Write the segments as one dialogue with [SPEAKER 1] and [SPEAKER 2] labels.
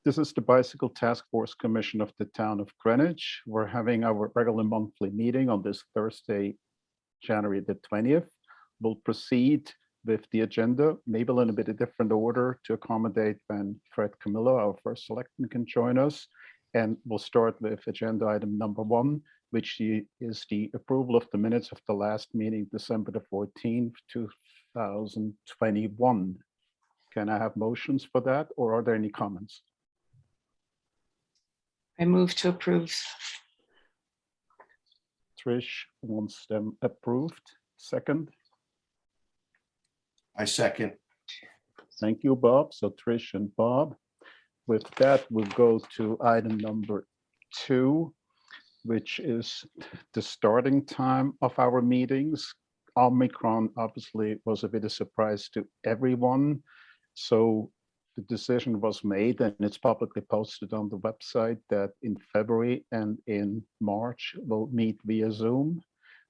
[SPEAKER 1] This is the Bicycle Task Force Commission of the Town of Greenwich. We're having our regular monthly meeting on this Thursday, January the 20th. We'll proceed with the agenda, maybe a little bit of different order to accommodate when Fred Camillo, our first selectman, can join us. And we'll start with agenda item number 1, which is the approval of the minutes of the last meeting, December the 14th, 2021. Can I have motions for that, or are there any comments?
[SPEAKER 2] I move to approve.
[SPEAKER 1] Trish wants them approved. Second.
[SPEAKER 3] I second.
[SPEAKER 1] Thank you, Bob. So Trish and Bob. With that, we'll go to item number 2, which is the starting time of our meetings. Omicron obviously was a bit of surprise to everyone. So the decision was made, and it's publicly posted on the website, that in February and in March, we'll meet via Zoom.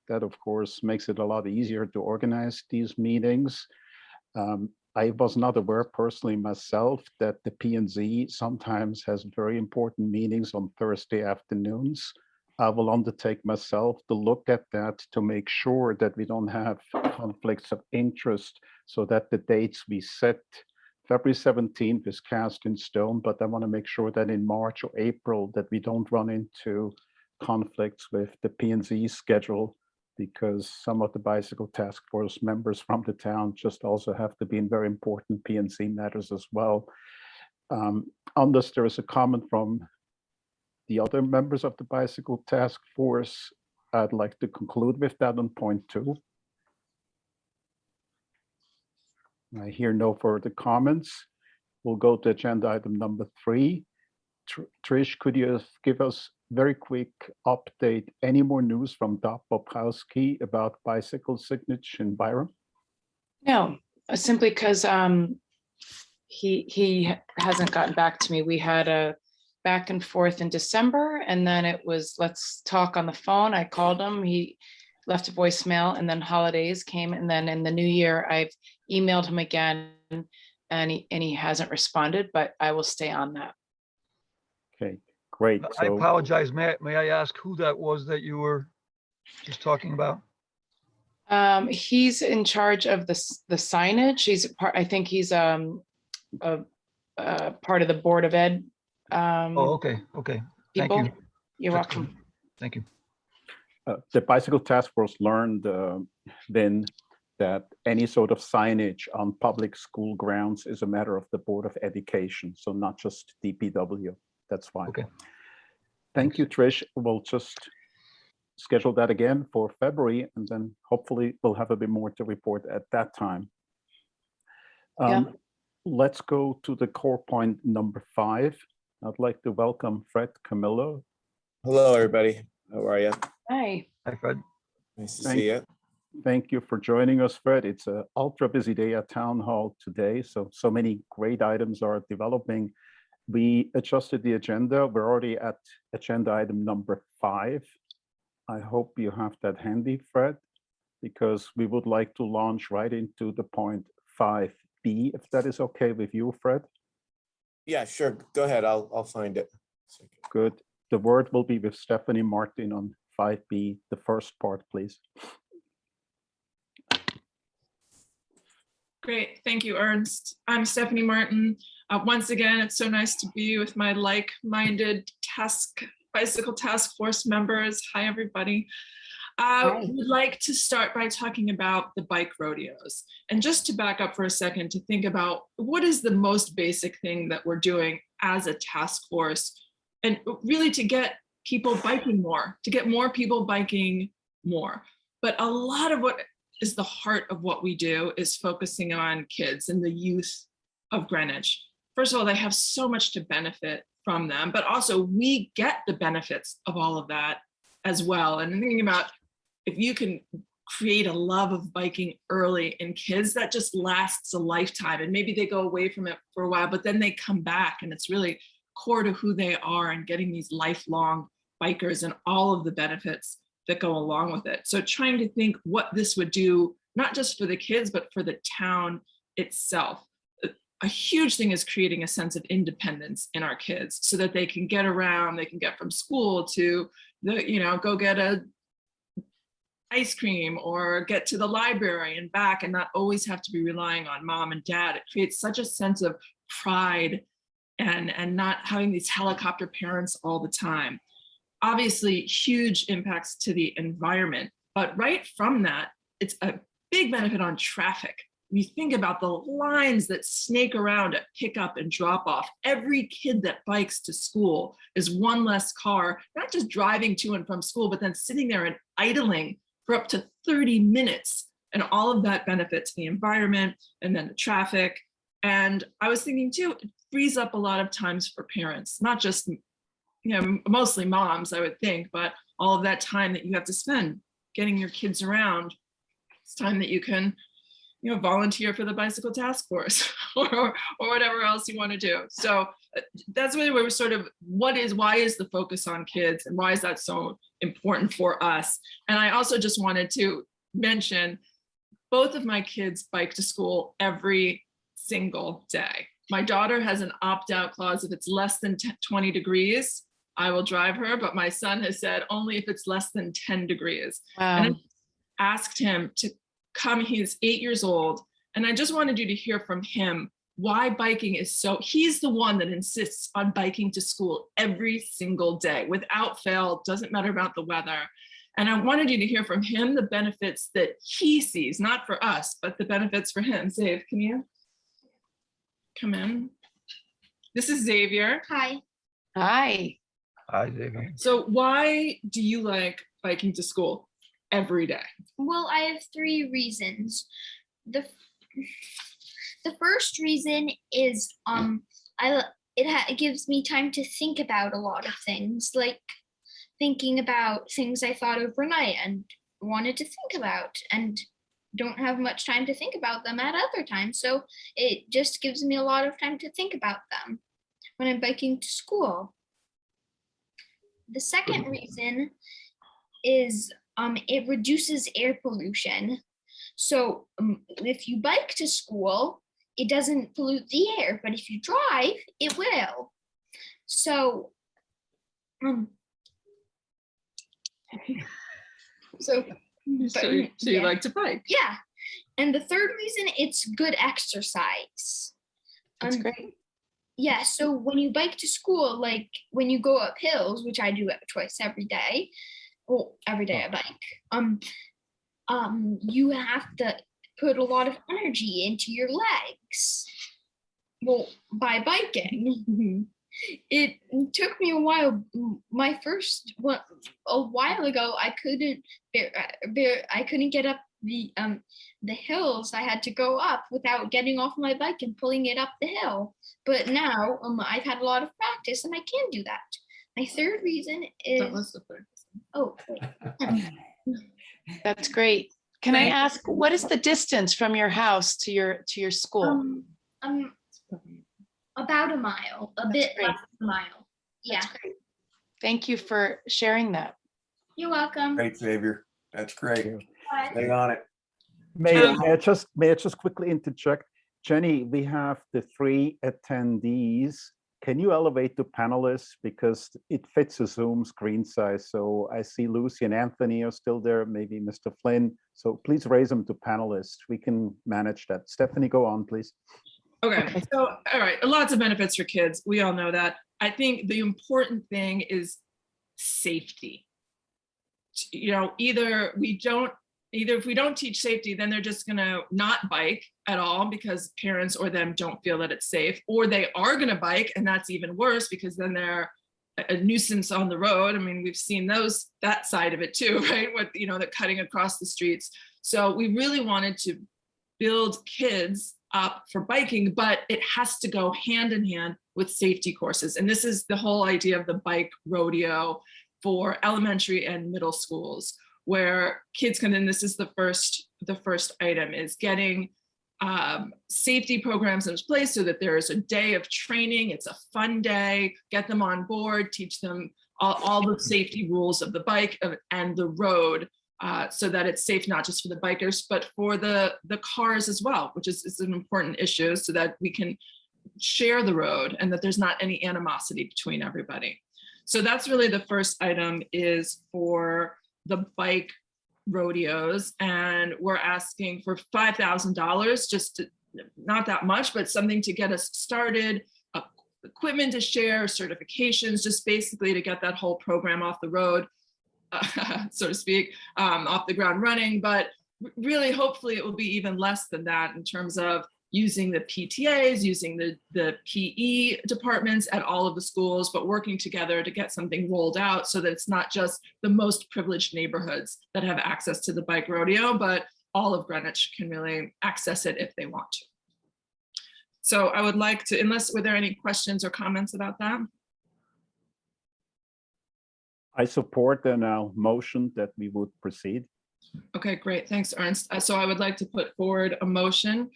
[SPEAKER 1] That, of course, makes it a lot easier to organize these meetings. I was not aware personally myself that the P&Z sometimes has very important meetings on Thursday afternoons. I will undertake myself to look at that to make sure that we don't have conflicts of interest, so that the dates we set, February 17th is cast in stone, but I want to make sure that in March or April that we don't run into conflicts with the P&Z schedule, because some of the Bicycle Task Force members from the town just also have to be in very important P&Z matters as well. Unless there is a comment from the other members of the Bicycle Task Force, I'd like to conclude with that on point 2. I hear no further comments. We'll go to agenda item number 3. Trish, could you give us very quick update? Any more news from Bob Bobkowski about bicycle signage in Byram?
[SPEAKER 2] No, simply because he hasn't gotten back to me. We had a back and forth in December, and then it was, let's talk on the phone. I called him, he left a voicemail, and then holidays came, and then in the new year I've emailed him again, and he hasn't responded, but I will stay on that.
[SPEAKER 1] Okay, great.
[SPEAKER 4] I
[SPEAKER 1] So,
[SPEAKER 4] apologize. May I ask who that was that you were just talking about?
[SPEAKER 2] He's in charge of the signage. He's part, I think he's a part of the Board of Ed.
[SPEAKER 4] Oh, okay. Thank
[SPEAKER 2] People.
[SPEAKER 4] you.
[SPEAKER 2] You're
[SPEAKER 4] That's
[SPEAKER 2] welcome.
[SPEAKER 4] good. Thank you.
[SPEAKER 1] the Bicycle Task Force learned then that any sort of signage on public school grounds is a matter of the Board of Education, so not just DPW. That's fine.
[SPEAKER 4] Okay.
[SPEAKER 1] Thank you, Trish. We'll just schedule that again for February, and then hopefully we'll have a bit more to report at that time.
[SPEAKER 2] Yeah.
[SPEAKER 1] Let's go to the core point number 5. I'd like to welcome Fred Camillo.
[SPEAKER 5] Hello, everybody. How are you?
[SPEAKER 2] Hi.
[SPEAKER 4] Hi, Fred.
[SPEAKER 5] Nice to see you.
[SPEAKER 1] Thank you for joining us, Fred. It's an ultra busy day at Town Hall today, so many great items are developing. We adjusted the agenda. We're already at agenda item number 5. I hope you have that handy, Fred, because we would like to launch right into the point 5B, if that is okay with you, Fred.
[SPEAKER 5] Yeah, sure. Go ahead. I'll find it.
[SPEAKER 1] Good. The word will be with Stephanie Martin on 5B, the first part, please.
[SPEAKER 6] Great, thank you, Ernst. I'm Stephanie Martin. Once again, it's so nice to be with my like-minded Bicycle Task Force members. Hi, everybody. I would like to start by talking about the bike rodeos. And just to back up for a second to think about what is the most basic thing that we're doing as a task force, and really to get people biking more, to get more people biking more. But a lot of what is the heart of what we do is focusing on kids and the youth of Greenwich. First of all, they have so much to benefit from them, but also we get the benefits of all of that as well. And thinking about if you can create a love of biking early in kids, that just lasts a lifetime. And maybe they go away from it for a while, but then they come back and it's really core to who they are and getting these lifelong bikers and all of the benefits that go along with it. So trying to think what this would do, not just for the kids, but for the town itself. a huge thing is creating a sense of independence in our kids so that they can get around, they can get from school to go get a ice cream or get to the library and back and not always have to be relying on mom and dad. It creates such a sense of pride and not having these helicopter parents all the time. Obviously, huge impacts to the environment, but right from that, it's a big benefit on traffic. You think about the lines that snake around at pickup and drop off. Every kid that bikes to school is one less car, not just driving to and from school, but then sitting there and idling for up to 30 minutes. And all of that benefits the environment and then the traffic. And I was thinking too, it frees up a lot of times for parents, not just, mostly moms, I would think, but all of that time that you have to spend getting your kids around. It's time that you can volunteer for the bicycle task force or whatever else you want to do. So that's really where we're sort of, why is the focus on kids and why is that so important for us? And I also just wanted to mention both of my kids bike to school every single day. My daughter has an opt-out clause. If it's less than 20 degrees, I will drive her, but my son has said only if it's less than 10 degrees.
[SPEAKER 2] Wow.
[SPEAKER 6] And I asked him to come, he's 8 years old. And I just wanted you to hear from him why biking is he's the one that insists on biking to school every single day without fail, doesn't matter about the weather. And I wanted you to hear from him the benefits that he sees, not for us, but the benefits for him. Xavier, can you come in? This is Xavier.
[SPEAKER 3] Hi.
[SPEAKER 2] Hi.
[SPEAKER 4] Hi, Xavier.
[SPEAKER 6] So why do you like biking to school every day?
[SPEAKER 3] Well, I have 3 reasons. The first reason is it gives me time to think about a lot of things, like thinking about things I thought overnight and wanted to think about and don't have much time to think about them at other times. So it just gives me a lot of time to think about them when I'm biking to school. The second reason is it reduces air pollution. So if you bike to school, it doesn't pollute the air, but if you drive, it will. So,
[SPEAKER 6] So you like to bike?
[SPEAKER 3] Yeah. And the third reason, it's good exercise.
[SPEAKER 2] That's great.
[SPEAKER 3] Yeah, so when you bike to school, like when you go up hills, which I do twice every day, well, every day I bike, you have to put a lot of energy into your legs. Well, by biking, it took me a while. A while ago, I couldn't get up the hills I had to go up without getting off my bike and pulling it up the hill. But now I've had a lot of practice and I can do that. My third reason is,
[SPEAKER 6] That was the third.
[SPEAKER 3] oh, wait.
[SPEAKER 2] That's great. Can I ask, what is the distance from your house to your school?
[SPEAKER 3] About a mile, a
[SPEAKER 2] That's
[SPEAKER 3] bit
[SPEAKER 2] great.
[SPEAKER 3] less than a mile. Yeah,
[SPEAKER 2] That's great. Thank you for sharing that.
[SPEAKER 3] you're welcome.
[SPEAKER 7] Great, Xavier. That's great.
[SPEAKER 3] Bye.
[SPEAKER 7] Stay on it.
[SPEAKER 1] May I just quickly interject? Jenny, we have the 3 attendees. Can you elevate to panelists because it fits a Zoom screen size? So I see Lucy and Anthony are still there, maybe Mr. Flynn. So please raise them to panelists. We can manage that. Stephanie, go on, please.
[SPEAKER 6] Okay, so, all right, lots of benefits for kids. We all know that. I think the important thing is safety. Either if we don't teach safety, then they're just gonna not bike at all because parents or them don't feel that it's safe, or they are gonna bike and that's even worse because then they're a nuisance on the road. I mean, we've seen that side of it too, right? With, the cutting across the streets. So we really wanted to build kids up for biking, but it has to go hand in hand with safety courses. And this is the whole idea of the bike rodeo for elementary and middle schools, where kids can, and this is the first item, is getting safety programs in place so that there is a day of training. It's a fun day, get them on board, teach them all the safety rules of the bike and the road so that it's safe not just for the bikers, but for the cars as well, which is an important issue, so that we can share the road and that there's not any animosity between everybody. So that's really the first item, is for the bike rodeos, and we're asking for $5,000, just to, not that much, but something to get us started, equipment to share, certifications, just basically to get that whole program off the road, so to speak, off the ground running. But really, hopefully it will be even less than that in terms of using the PTAs, using the PE departments at all of the schools, but working together to get something rolled out so that it's not just the most privileged neighborhoods that have access to the bike rodeo, but all of Greenwich can really access it if they want to. So I would like to, were there any questions or comments about that?
[SPEAKER 1] I support the now motion that we would proceed.
[SPEAKER 6] Okay, great. Thanks, Ernst. So I would like to put forward a motion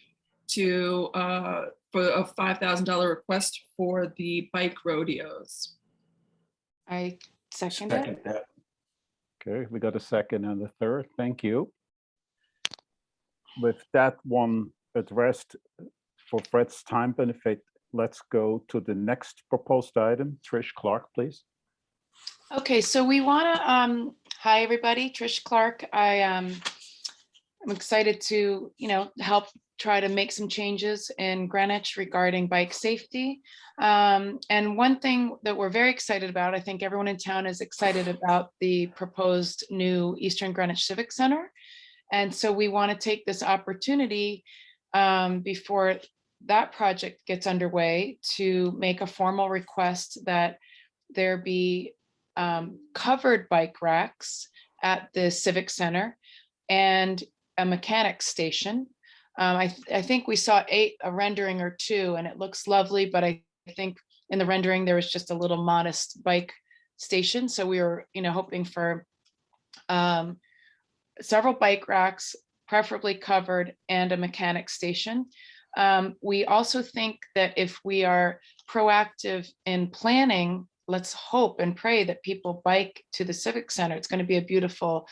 [SPEAKER 6] to for a $5,000 request for the bike rodeos.
[SPEAKER 2] I second
[SPEAKER 7] Second
[SPEAKER 2] it.
[SPEAKER 7] that.
[SPEAKER 1] Okay, we got a second and a third. Thank you. With that one addressed for Fred's time benefit, let's go to the next proposed item. Trish Clark, please.
[SPEAKER 2] Okay, so we want to, hi, everybody, Trish Clark. I'm excited to, help try to make some changes in Greenwich regarding bike safety. And one thing that we're very excited about, I think everyone in town is excited about the proposed new Eastern Greenwich Civic Center. And so we want to take this opportunity before that project gets underway to make a formal request that there be covered bike racks at the Civic Center and a mechanic station. I think we saw a rendering or two, and it looks lovely, but I think in the rendering there was just a little modest bike station. So we were, hoping for several bike racks, preferably covered, and a mechanic station. We also think that if we are proactive in planning, let's hope and pray that people bike to the Civic Center. It's going to be a beautiful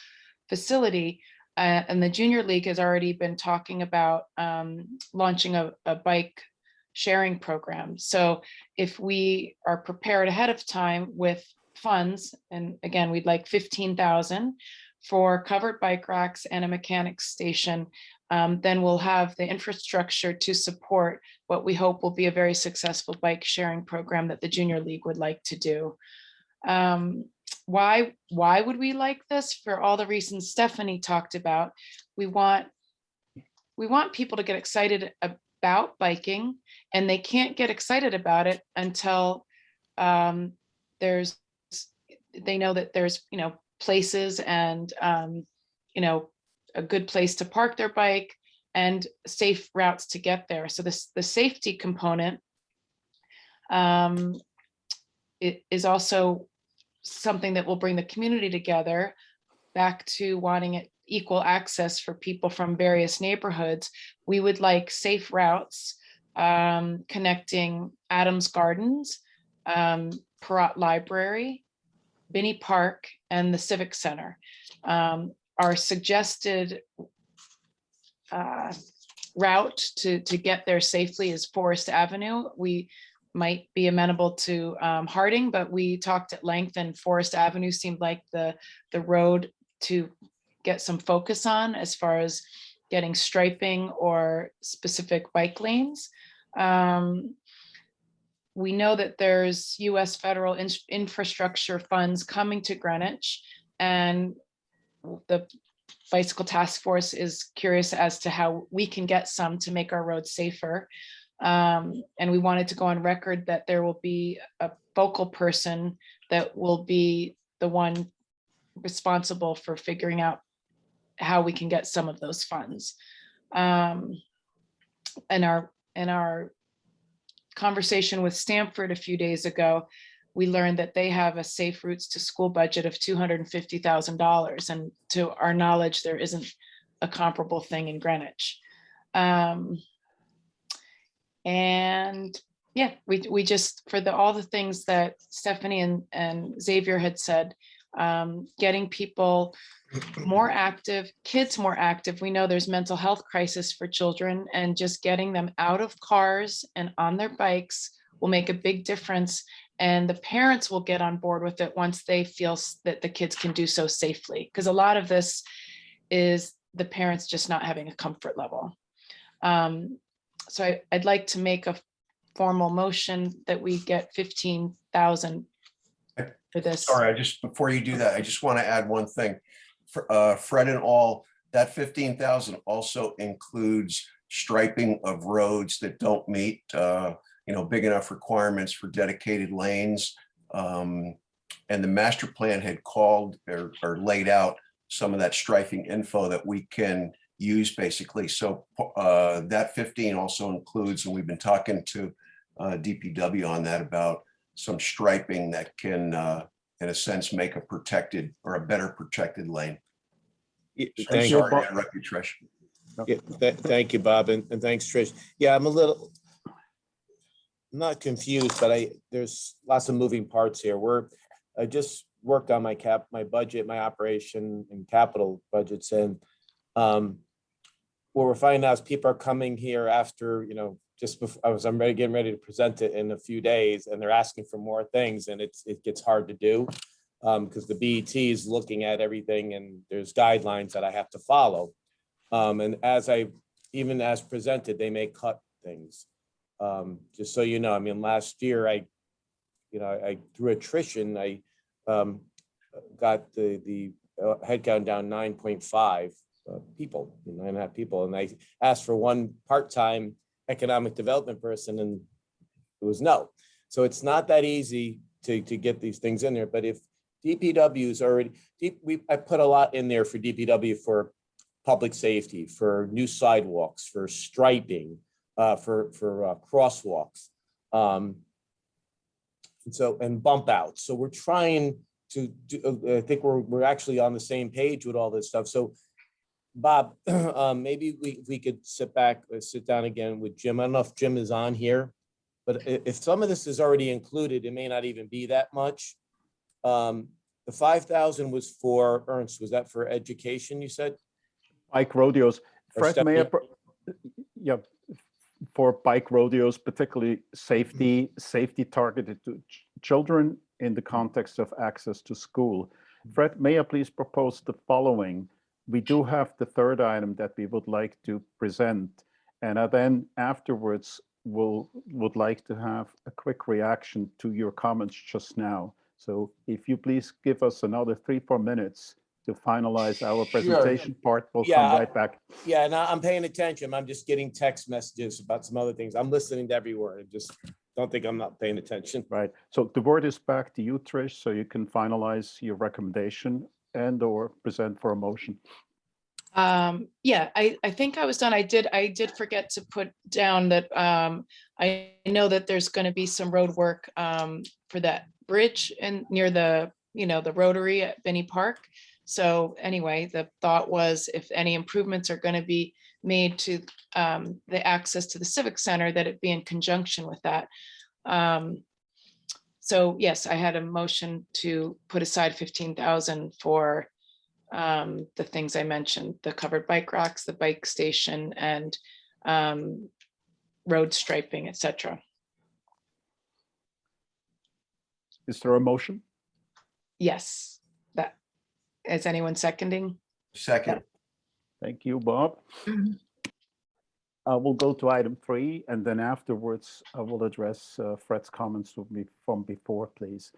[SPEAKER 2] facility. And the Junior League has already been talking about launching a bike sharing program. So if we are prepared ahead of time with funds, and again, we'd like 15,000 for covered bike racks and a mechanic station, then we'll have the infrastructure to support what we hope will be a very successful bike sharing program that the Junior League would like to do. Why would we like this? For all the reasons Stephanie talked about. We want people to get excited about biking, and they can't get excited about it until they know that there's places and a good place to park their bike and safe routes to get there. So the safety component it is also something that will bring the community together, back to wanting it equal access for people from various neighborhoods. We would like safe routes connecting Adams Gardens, Perrott Library, Binney Park, and the Civic Center. Our suggested route to get there safely is Forest Avenue. We might be amenable to Harding, but we talked at length, and Forest Avenue seemed like the road to get some focus on as far as getting striping or specific bike lanes. We know that there's US federal infrastructure funds coming to Greenwich, and the Bicycle Task Force is curious as to how we can get some to make our roads safer. And we wanted to go on record that there will be a focal person that will be the one responsible for figuring out how we can get some of those funds. In our conversation with Stamford a few days ago, we learned that they have a safe routes to school budget of $250,000. And to our knowledge, there isn't a comparable thing in Greenwich. And yeah, we just, for all the things that Stephanie and Xavier had said, getting people more active, kids more active. We know there's mental health crisis for children, and just getting them out of cars and on their bikes will make a big difference. And the parents will get on board with it once they feel that the kids can do so safely. Because a lot of this is the parents just not having a comfort level. So I'd like to make a formal motion that we get 15,000 for this.
[SPEAKER 7] Sorry, before you do that, I just want to add one thing. Fred and all, that 15,000 also includes striping of roads that don't meet, big enough requirements for dedicated lanes. And the master plan had called or laid out some of that striping info that we can use basically. So that 15 also includes, and we've been talking to DPW on that, about some striping that can, in a sense, make a protected or a better protected lane.
[SPEAKER 5] Yeah,
[SPEAKER 7] I'm
[SPEAKER 5] Thank you.
[SPEAKER 7] sorry to interrupt you, Trish.
[SPEAKER 5] Yeah, thank you, Bob, and thanks, Trish. Yeah, I'm not confused, but there's lots of moving parts here. I just worked on my budget, my operation and capital budgets, and what we're finding now is people are coming here after, just before I'm getting ready to present it in a few days, and they're asking for more things, and it gets hard to do because the BET is looking at everything, and there's guidelines that I have to follow. And even as presented, they may cut things. Just so you know, I mean, last year I through attrition, I got the headcount down 9.5 people, 9.5 people, and I asked for one part-time economic development person, and it was no. So it's not that easy to get these things in there. But if DPW is already, I put a lot in there for DPW for public safety, for new sidewalks, for striping, for crosswalks, and bump outs. So we're trying to do, I think we're actually on the same page with all this stuff. So Bob, maybe we could sit down again with Jim. I don't know if Jim is on here, but if some of this is already included, it may not even be that much. The 5,000 was for Ernst. Was that for education, you said?
[SPEAKER 1] Bike rodeos.
[SPEAKER 5] Or
[SPEAKER 1] Fred, may I, yeah, for bike rodeos, particularly safety targeted to children in the context of access to school. Fred, may I please propose the following? We do have the third item that we would like to present, and then afterwards would like to have a quick reaction to your comments just now. So if you please give us another 3-4 minutes to finalize our presentation part, we'll come right back.
[SPEAKER 5] Yeah, and I'm paying attention. I'm just getting text messages about some other things. I'm listening to every word. I just don't think I'm not paying attention.
[SPEAKER 1] Right. So the word is back to you, Trish, so you can finalize your recommendation and or present for a motion.
[SPEAKER 2] Yeah, I think I was done. I did forget to put down that I know that there's going to be some road work for that bridge and near the the Rotary at Binney Park. So anyway, the thought was if any improvements are going to be made to the access to the Civic Center, that it be in conjunction with that. So yes, I had a motion to put aside 15,000 for the things I mentioned, the covered bike racks, the bike station, and road striping, etc.
[SPEAKER 1] Is there a motion?
[SPEAKER 2] Yes, that is anyone seconding?
[SPEAKER 7] Second.
[SPEAKER 1] Thank you, Bob. We'll go to item 3, and then afterwards I will address Fred's comments from before, please.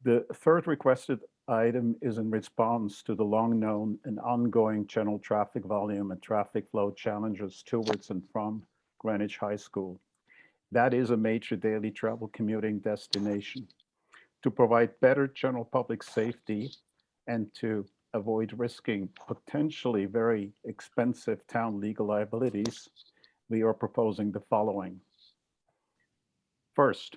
[SPEAKER 1] The third requested item is in response to the long-known and ongoing general traffic volume and traffic flow challenges towards and from Greenwich High School. That is a major daily travel commuting destination. To provide better general public safety and to avoid risking potentially very expensive town legal liabilities, we are proposing the following. First,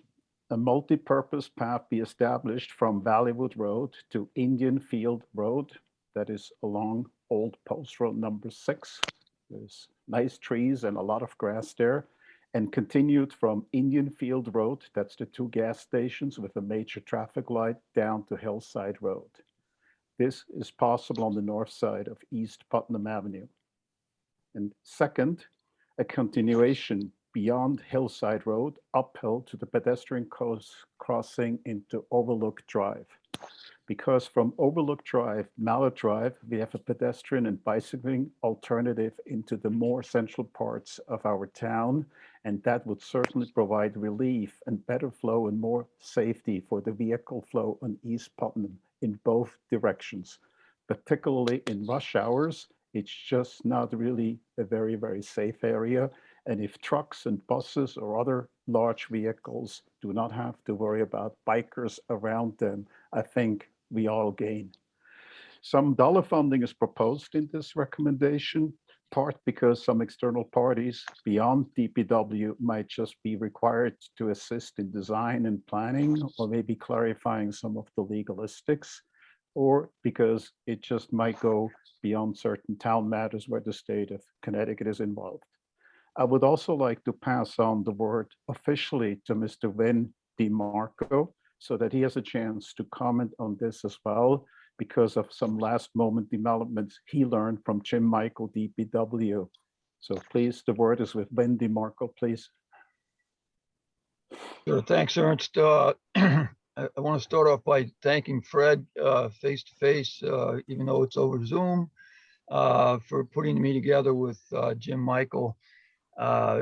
[SPEAKER 1] a multi-purpose path be established from Valleywood Road to Indian Field Road, that is along Old Post Road number 6. There's nice trees and a lot of grass there, and continued from Indian Field Road, that's the 2 gas stations with a major traffic light, down to Hillside Road. This is possible on the north side of East Putnam Avenue. And second, a continuation beyond Hillside Road uphill to the pedestrian crossing into Overlook Drive. Because from Overlook Drive, Mallard Drive, we have a pedestrian and bicycling alternative into the more central parts of our town, and that would certainly provide relief and better flow and more safety for the vehicle flow on East Putnam in both directions, particularly in rush hours. It's just not really a very, very safe area. And if trucks and buses or other large vehicles do not have to worry about bikers around them, I think we all gain. Some dollar funding is proposed in this recommendation, part because some external parties beyond DPW might just be required to assist in design and planning, or maybe clarifying some of the legalistics, or because it just might go beyond certain town matters where the state of Connecticut is involved. I would also like to pass on the word officially to Mr. Vin DiMarco so that he has a chance to comment on this as well, because of some last moment developments he learned from Jim Michael, DPW. So please, the word is with Vin DiMarco, please.
[SPEAKER 4] Sure, thanks, Ernst. I want to start off by thanking Fred face to face, even though it's over Zoom, for putting the meeting together with Jim Michael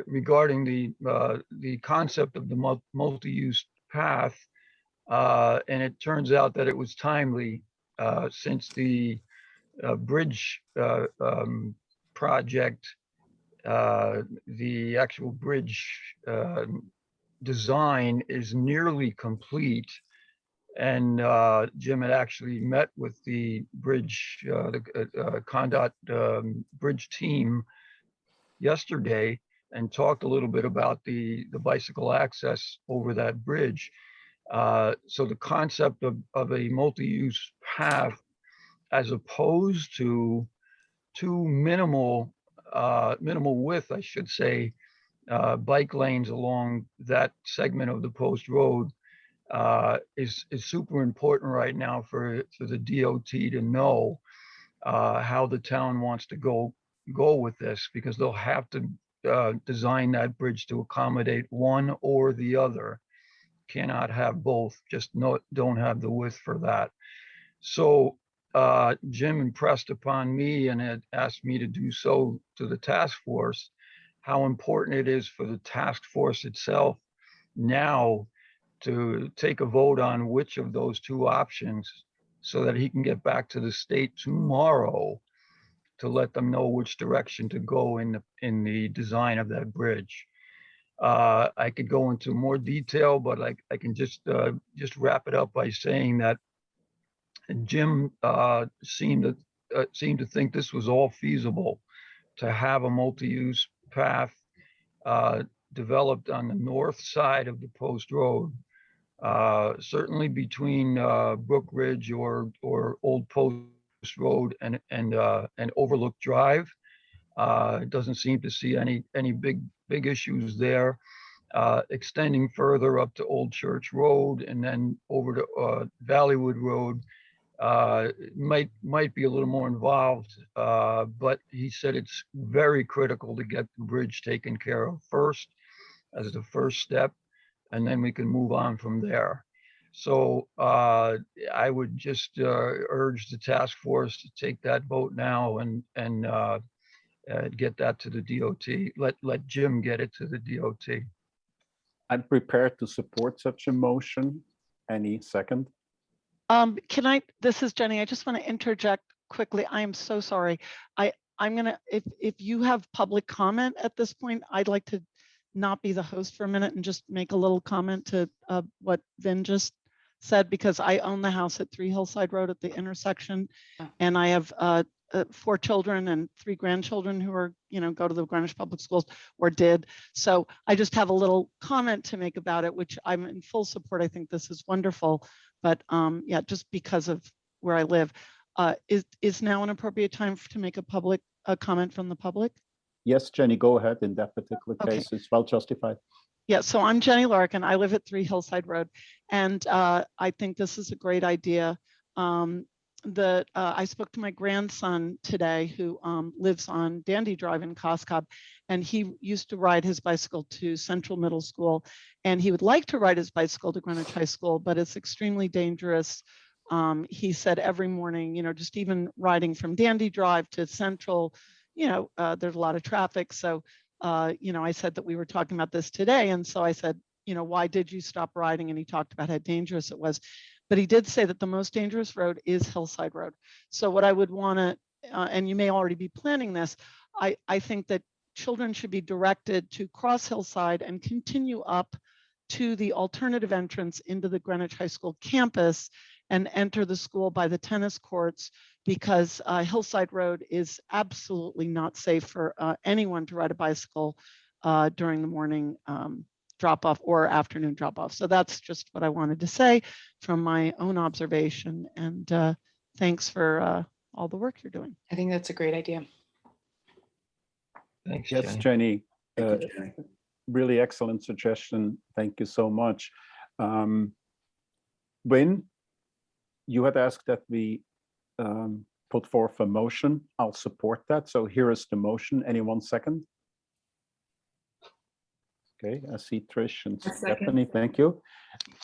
[SPEAKER 4] regarding the concept of the multi-use path. And it turns out that it was timely since the bridge project, the actual bridge design is nearly complete. And Jim had actually met with the bridge, the Condot bridge team yesterday and talked a little bit about the bicycle access over that bridge. So the concept of a multi-use path, as opposed to two minimal width, I should say, bike lanes along that segment of the Post Road, is super important right now for the DOT to know how the town wants to go with this, because they'll have to design that bridge to accommodate one or the other. Cannot have both, just don't have the width for that. So Jim impressed upon me and had asked me to do so to the task force, how important it is for the task force itself now to take a vote on which of those two options, so that he can get back to the state tomorrow to let them know which direction to go in the design of that bridge. I could go into more detail, but I can just wrap it up by saying that Jim seemed to think this was all feasible, to have a multi-use path developed on the north side of the Post Road, certainly between Brook Ridge or Old Post Road and Overlook Drive. It doesn't seem to see any big issues there. Extending further up to Old Church Road and then over to Valleywood Road might be a little more involved, but he said it's very critical to get the bridge taken care of first as the first step, and then we can move on from there. So I would just urge the task force to take that vote now and get that to the DOT. Let Jim get it to the DOT.
[SPEAKER 1] I'm prepared to support such a motion. Any second?
[SPEAKER 8] This is Jenny. I just want to interject quickly. I am so sorry. I'm gonna, if you have public comment at this point, I'd like to not be the host for a minute and just make a little comment to what Vin just said, because I own the house at 3 Hillside Road at the intersection, and I have 4 children and 3 grandchildren who are, go to the Greenwich Public Schools or did. So I just have a little comment to make about it, which I'm in full support. I think this is wonderful, but yeah, just because of where I live, is now an appropriate time to make a public comment from the public?
[SPEAKER 1] Yes, Jenny, go ahead. In that particular case, it's well justified.
[SPEAKER 8] Yeah, so I'm Jenny Larkin. I live at 3 Hillside Road, and I think this is a great idea. I spoke to my grandson today who lives on Dandy Drive in Coscob, and he used to ride his bicycle to Central Middle School, and he would like to ride his bicycle to Greenwich High School, but it's extremely dangerous. He said every morning, just even riding from Dandy Drive to Central, there's a lot of traffic. So, I said that we were talking about this today. And so I said, why did you stop riding? And he talked about how dangerous it was. But he did say that the most dangerous road is Hillside Road. So what I would want to, and you may already be planning this, I think that children should be directed to cross Hillside and continue up to the alternative entrance into the Greenwich High School campus and enter the school by the tennis courts, because Hillside Road is absolutely not safe for anyone to ride a bicycle during the morning drop off or afternoon drop off. So that's just what I wanted to say from my own observation. And thanks for all the work you're doing.
[SPEAKER 2] I think that's a great idea.
[SPEAKER 4] Thanks,
[SPEAKER 1] Yes,
[SPEAKER 4] Jenny.
[SPEAKER 1] Jenny,
[SPEAKER 7] Thank you, Jenny.
[SPEAKER 1] really excellent suggestion. Thank you so much. Wynn, you had asked that we put forth a motion. I'll support that. So here is the motion. Anyone second? Okay, I see Trish and
[SPEAKER 6] A second.
[SPEAKER 1] Stephanie, thank you.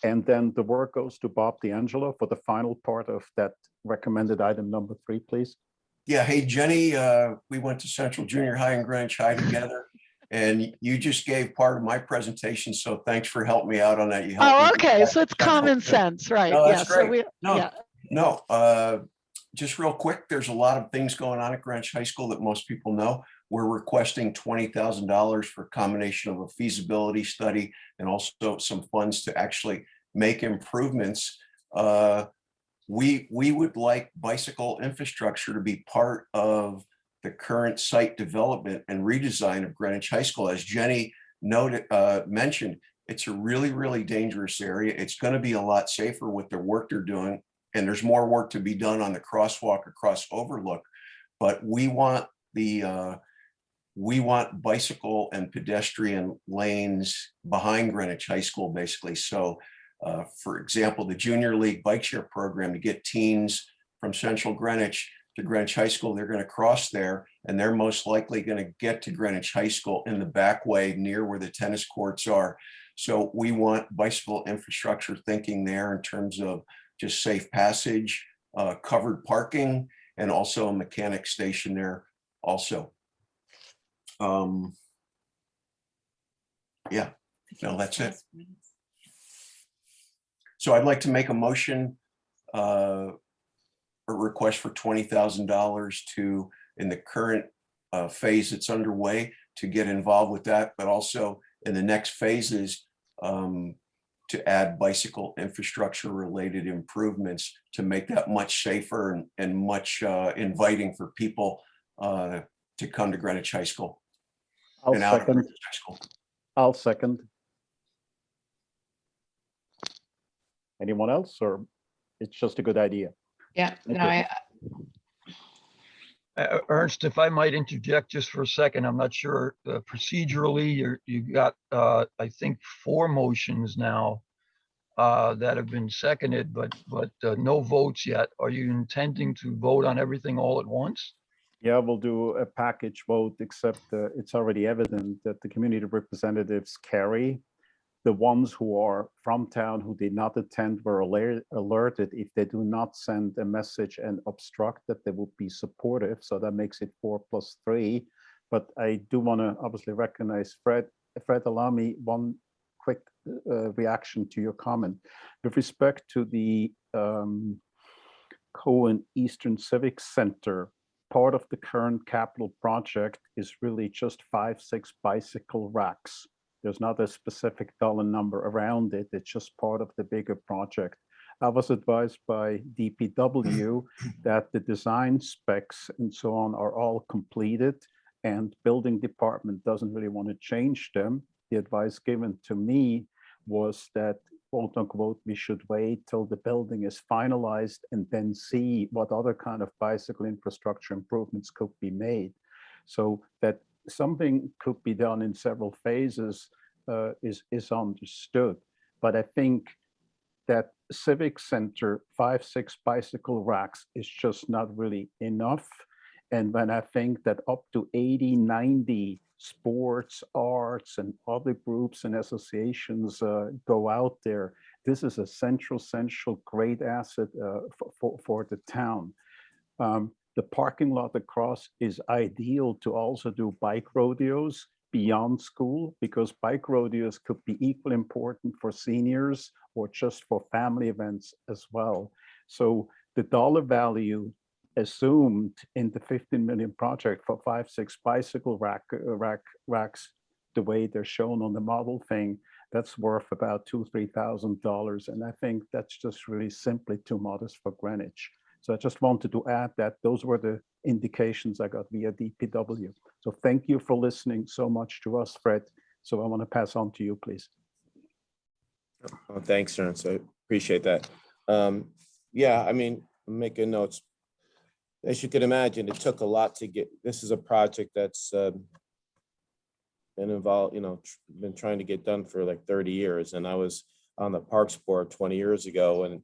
[SPEAKER 1] And then the word goes to Bob D'Angelo for the final part of that recommended item number 3, please.
[SPEAKER 7] Yeah, hey, Jenny, we went to Central Junior High and Greenwich High together, and you just gave part of my presentation, so thanks for helping me out on that. You helped me
[SPEAKER 8] Oh,
[SPEAKER 7] with
[SPEAKER 8] okay.
[SPEAKER 7] that
[SPEAKER 8] So it's
[SPEAKER 7] Central
[SPEAKER 8] common
[SPEAKER 7] thing.
[SPEAKER 8] sense, right?
[SPEAKER 7] No,
[SPEAKER 8] Yeah.
[SPEAKER 7] that's
[SPEAKER 8] So
[SPEAKER 7] great. No,
[SPEAKER 8] yeah.
[SPEAKER 7] No, just real quick, there's a lot of things going on at Greenwich High School that most people know. We're requesting $20,000 for a combination of a feasibility study and also some funds to actually make improvements. We would like bicycle infrastructure to be part of the current site development and redesign of Greenwich High School. As Jenny mentioned, it's a really, really dangerous area. It's going to be a lot safer with the work they're doing. And there's more work to be done on the crosswalk across Overlook. But we want bicycle and pedestrian lanes behind Greenwich High School, basically. So for example, the Junior League Bike Share program, to get teens from Central Greenwich to Greenwich High School, they're going to cross there, and they're most likely going to get to Greenwich High School in the back way near where the tennis courts are. So we want bicycle infrastructure thinking there in terms of just safe passage, covered parking, and also a mechanic station there also. Yeah, no, that's it. So I'd like to make a motion, a request for $20,000 to, in the current phase that's underway, to get involved with that, but also in the next phases to add bicycle infrastructure related improvements to make that much safer and much inviting for people to come to Greenwich High School.
[SPEAKER 1] I'll
[SPEAKER 7] and out of
[SPEAKER 1] second.
[SPEAKER 7] Greenwich High School.
[SPEAKER 1] I'll second. Anyone else, or it's just a good idea?
[SPEAKER 2] Yeah,
[SPEAKER 1] Thank
[SPEAKER 2] no,
[SPEAKER 1] you.
[SPEAKER 4] Ernst, if I might interject just for a second, I'm not sure procedurally, you got, I think, 4 motions now that have been seconded, but no votes yet. Are you intending to vote on everything all at once?
[SPEAKER 1] Yeah, we'll do a package vote, except it's already evident that the community representatives carry. The ones who are from town who did not attend were alerted if they do not send a message and obstruct, that they will be supportive. So that makes it 4 + 3. But I do want to obviously recognize Fred. Fred, allow me one quick reaction to your comment. With respect to the Cohen Eastern Civic Center, part of the current capital project is really just 5-6 bicycle racks. There's not a specific dollar number around it. It's just part of the bigger project. I was advised by DPW that the design specs and so on are all completed, and building department doesn't really want to change them. The advice given to me was that, quote unquote, we should wait till the building is finalized and then see what other kind of bicycle infrastructure improvements could be made. So that something could be done in several phases is understood. But I think that Civic Center, 5, 6 bicycle racks is just not really enough. And when I think that up to 80, 90 sports, arts, and other groups and associations go out there, this is a central great asset for the town. The parking lot across is ideal to also do bike rodeos beyond school, because bike rodeos could be equally important for seniors or just for family events as well. So the dollar value assumed in the 15 million project for 5, 6 bicycle racks, the way they're shown on the model thing, that's worth about $2,000-3,000. And I think that's just really simply too modest for Greenwich. So I just wanted to add that those were the indications I got via DPW. So thank you for listening so much to us, Fred. So I want to pass on to you, please.
[SPEAKER 5] Oh, thanks, Ernst. I appreciate that. Yeah, I mean, I'm making notes. As you can imagine, it took a lot to get, this is a project that's been involved, been trying to get done for like 30 years. And I was on the Parks Board 20 years ago, and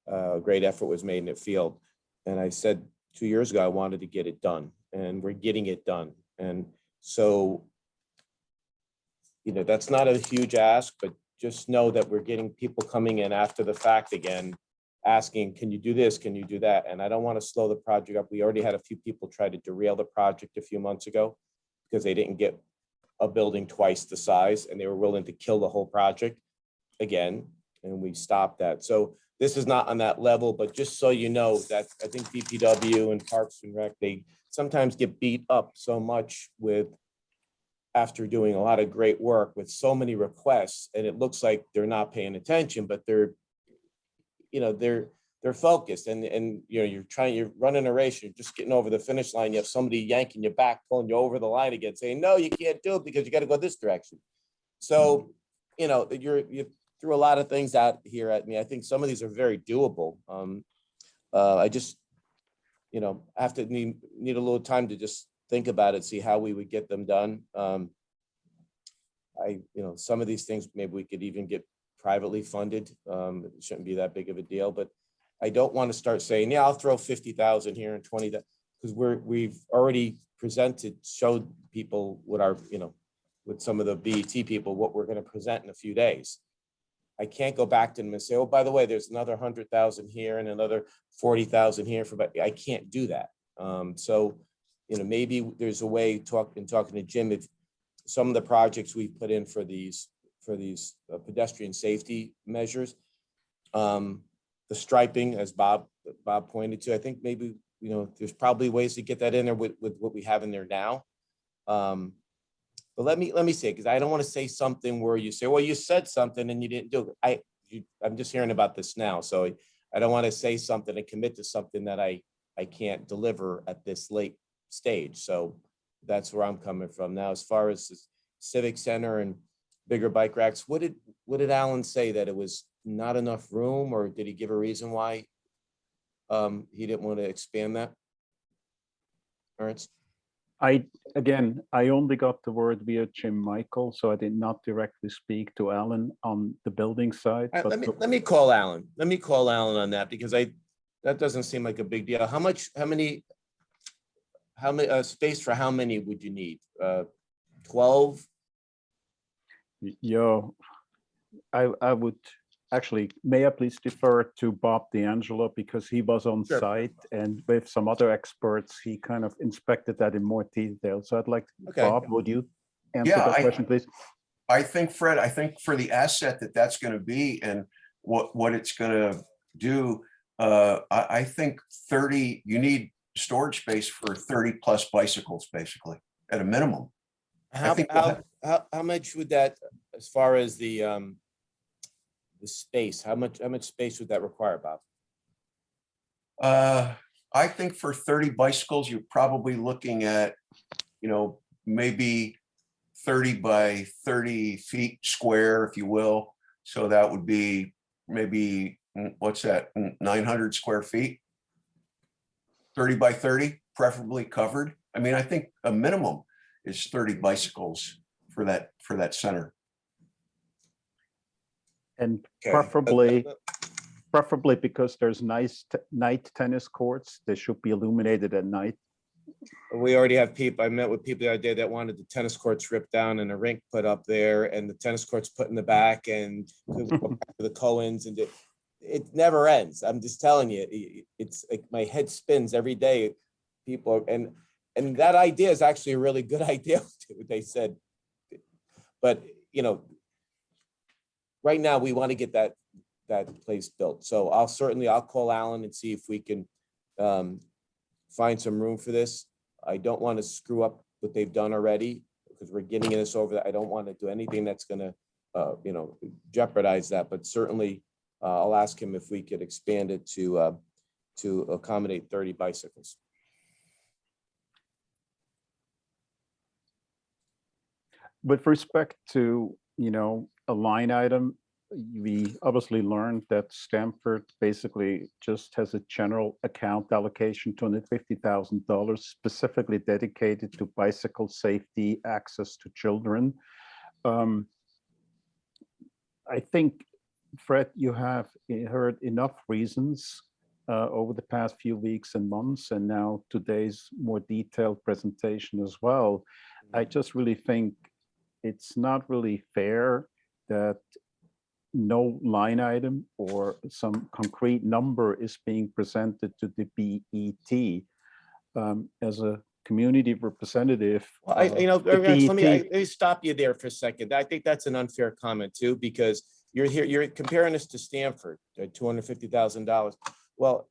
[SPEAKER 5] a great effort was made in the field. And I said 2 years ago, I wanted to get it done, and we're getting it done. And so, that's not a huge ask, but just know that we're getting people coming in after the fact again, asking, can you do this? Can you do that? And I don't want to slow the project up. We already had a few people try to derail the project a few months ago because they didn't get a building twice the size, and they were willing to kill the whole project again. And we stopped that. So this is not on that level, but just so you know that I think DPW and Parks and Rec, they sometimes get beat up so much after doing a lot of great work with so many requests, and it looks like they're not paying attention, but they're focused, and you're running a race, you're just getting over the finish line. You have somebody yanking you back, pulling you over the line again, saying, no, you can't do it because you got to go this direction. So, you threw a lot of things out here at me. I think some of these are very doable. I just, have to need a little time to just think about it, see how we would get them done. Some of these things, maybe we could even get privately funded. It shouldn't be that big of a deal, but I don't want to start saying, yeah, I'll throw 50,000 here and 20, because we've already showed people what our, with some of the BET people, what we're going to present in a few days. I can't go back to them and say, oh, by the way, there's another 100,000 here and another 40,000 here I can't do that. So, maybe there's a way talking to Jim, if some of the projects we put in for these pedestrian safety measures, the striping, as Bob pointed to, I think maybe, there's probably ways to get that in there with what we have in there now. But let me say, because I don't want to say something where you say, well, you said something and you didn't do it. I'm just hearing about this now. So I don't want to say something and commit to something that I can't deliver at this late stage. So that's where I'm coming from. Now, as far as the Civic Center and bigger bike racks, what did Alan say, that it was not enough room, or did he give a reason why he didn't want to expand that? Ernst?
[SPEAKER 1] I only got the word via Jim Michael, so I did not directly speak to Alan on the building side.
[SPEAKER 5] Let me call Alan. Let me call Alan on that, because that doesn't seem like a big deal. How many space for how many would you need? 12?
[SPEAKER 1] I would actually, may I please defer to Bob D'Angelo, because he was on
[SPEAKER 5] Sure.
[SPEAKER 1] site, and with some other experts, he kind of inspected that in more detail. So I'd like,
[SPEAKER 5] Okay.
[SPEAKER 1] Bob, would you answer
[SPEAKER 7] Yeah,
[SPEAKER 1] that question, please?
[SPEAKER 7] I think, Fred, for the asset that's going to be and what it's going to do, I think 30, you need storage space for 30 plus bicycles, basically, at a minimum.
[SPEAKER 5] How much would that, as far as the space, how much space would that require, Bob?
[SPEAKER 7] I think for 30 bicycles, you're probably looking at, maybe 30 by 30 feet square, if you will. So that would be maybe, what's that, 900 square feet? 30 by 30, preferably covered. I mean, I think a minimum is 30 bicycles for that center.
[SPEAKER 1] And
[SPEAKER 5] Okay.
[SPEAKER 1] preferably preferably because there's nice night tennis courts. They should be illuminated at night.
[SPEAKER 5] We already have people, I met with people the other day that wanted the tennis courts ripped down and a rink put up there and the tennis courts put in the back and the Cohens and it never ends. I'm just telling you, it's like my head spins every day. People, and that idea is actually a really good idea, they said. But, you know, right now we want to get that place built. So I'll call Alan and see if we can find some room for this. I don't want to screw up what they've done already because we're getting this over. I don't want to do anything that's going to, you know, jeopardize that. But certainly, I'll ask him if we could expand it to accommodate 30 bicycles.
[SPEAKER 1] With respect to, you know, a line item, we obviously learned that Stamford basically just has a general account allocation, $250,000 specifically dedicated to bicycle safety, access to children. I think, Fred, you have heard enough reasons over the past few weeks and months, and now today's more detailed presentation as well. I just really think it's not really fair that no line item or some concrete number is being presented to the BET. As a community representative.
[SPEAKER 5] Well, you know, let me stop you there for a second. I think that's an unfair comment too, because you're comparing us to Stamford at $250,000. Well,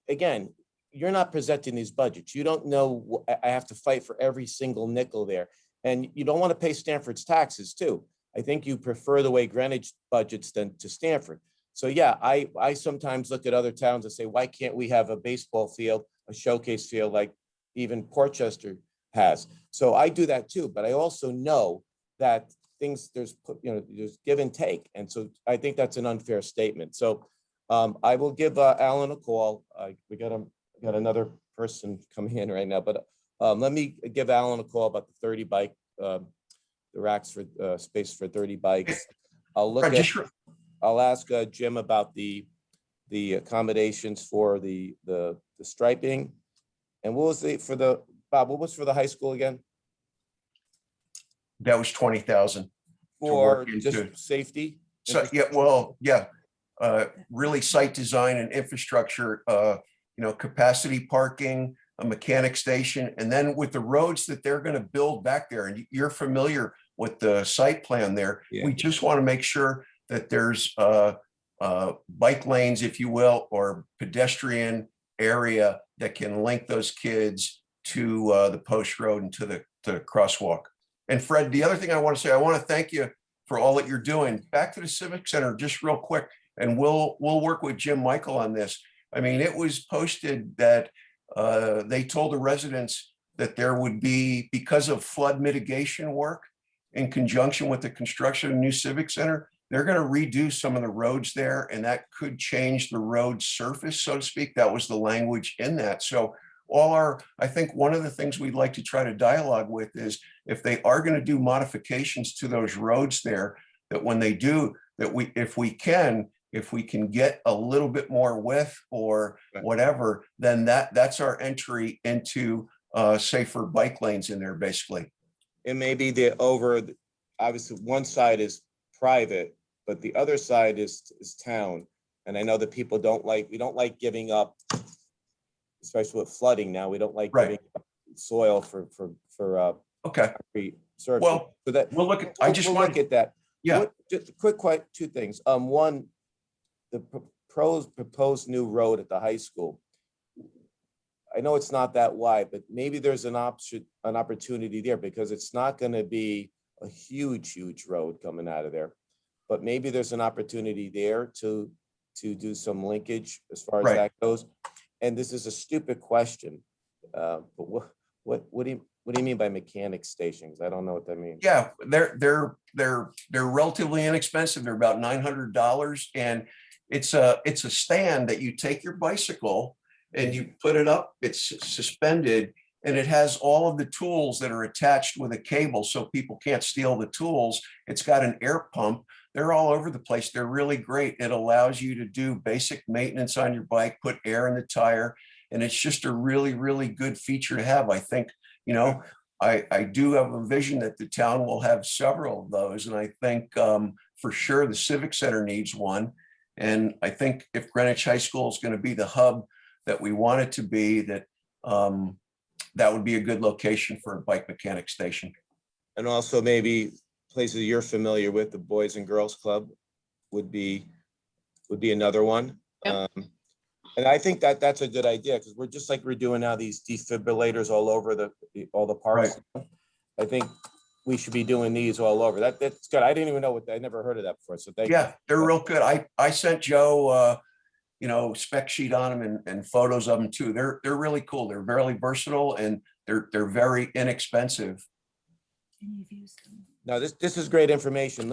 [SPEAKER 5] again, you're not presenting these budgets. You don't know, I have to fight for every single nickel there. And you don't want to pay Stamford's taxes too. I think you prefer the way Greenwich budgets than to Stamford. So yeah, I sometimes look at other towns and say, why can't we have a baseball field, a showcase field like even Portchester has? So I do that too, but I also know that there's give and take. And so I think that's an unfair statement. So I will give Alan a call. We got another person coming in right now, but let me give Alan a call about the 30 bike, the racks for space for 30 bikes. I'll ask Jim about the accommodations for the striping. And what was Bob, what was for the high school again?
[SPEAKER 7] That was 20,000.
[SPEAKER 5] For just safety?
[SPEAKER 7] So, yeah, well, yeah, really site design and infrastructure, capacity parking, a mechanic station, and then with the roads that they're going to build back there, and you're familiar with the site plan there,
[SPEAKER 5] Yeah.
[SPEAKER 7] We just want to make sure that there's bike lanes, if you will, or pedestrian area that can link those kids to the post road and to the crosswalk. And Fred, the other thing I want to say, I want to thank you for all that you're doing. Back to the Civic Center, just real quick, and we'll work with Jim Michael on this. I mean, it was posted that they told the residents that there would be, because of flood mitigation work in conjunction with the construction of the new Civic Center, they're going to redo some of the roads there, and that could change the road surface, so to speak. That was the language in that. So I think one of the things we'd like to try to dialogue with is if they are going to do modifications to those roads there, that when they do, that if we can get a little bit more width or whatever, then that's our entry into safer bike lanes in there, basically.
[SPEAKER 5] It may be obviously one side is private, but the other side is town. And I know that people we don't like giving up, especially with flooding now, we don't like giving up soil for
[SPEAKER 7] Okay.
[SPEAKER 5] surface.
[SPEAKER 7] Well,
[SPEAKER 5] so that
[SPEAKER 7] we'll look at,
[SPEAKER 5] we'll look at that.
[SPEAKER 7] Yeah.
[SPEAKER 5] Just two things. One, the proposed new road at the high school. I know it's not that wide, but maybe there's an opportunity there, because it's not going to be a huge road coming out of there, but maybe there's an opportunity there to do some linkage as far as that goes. And this is a stupid question, but what do you mean by mechanic stations? I don't know what that means.
[SPEAKER 7] Yeah, they're relatively inexpensive. They're about $900, and it's a stand that you take your bicycle and you put it up. It's suspended, and it has all of the tools that are attached with a cable, so people can't steal the tools. It's got an air pump they're all over the place. They're really great. It allows you to do basic maintenance on your bike, put air in the tire, and it's just a really, really good feature to have. I think, you know, I do have a vision that the town will have several of those, and I think for sure the Civic Center needs one. And I think if Greenwich High School is going to be the hub that we want it to be, that that would be a good location for a bike mechanic station.
[SPEAKER 5] And also maybe places you're familiar with, the Boys and Girls Club would be another one.
[SPEAKER 2] Yep.
[SPEAKER 5] And I think that that's a good idea, because we're just like we're doing now these defibrillators all over all the parks. I think we should be doing these all over. That's good. I didn't even know I never heard of that before. So thank you.
[SPEAKER 7] Yeah, they're real good. I sent Joe, you know, spec sheet on them and photos of them too. They're really cool. They're very versatile and they're very inexpensive.
[SPEAKER 5] Now this is great information.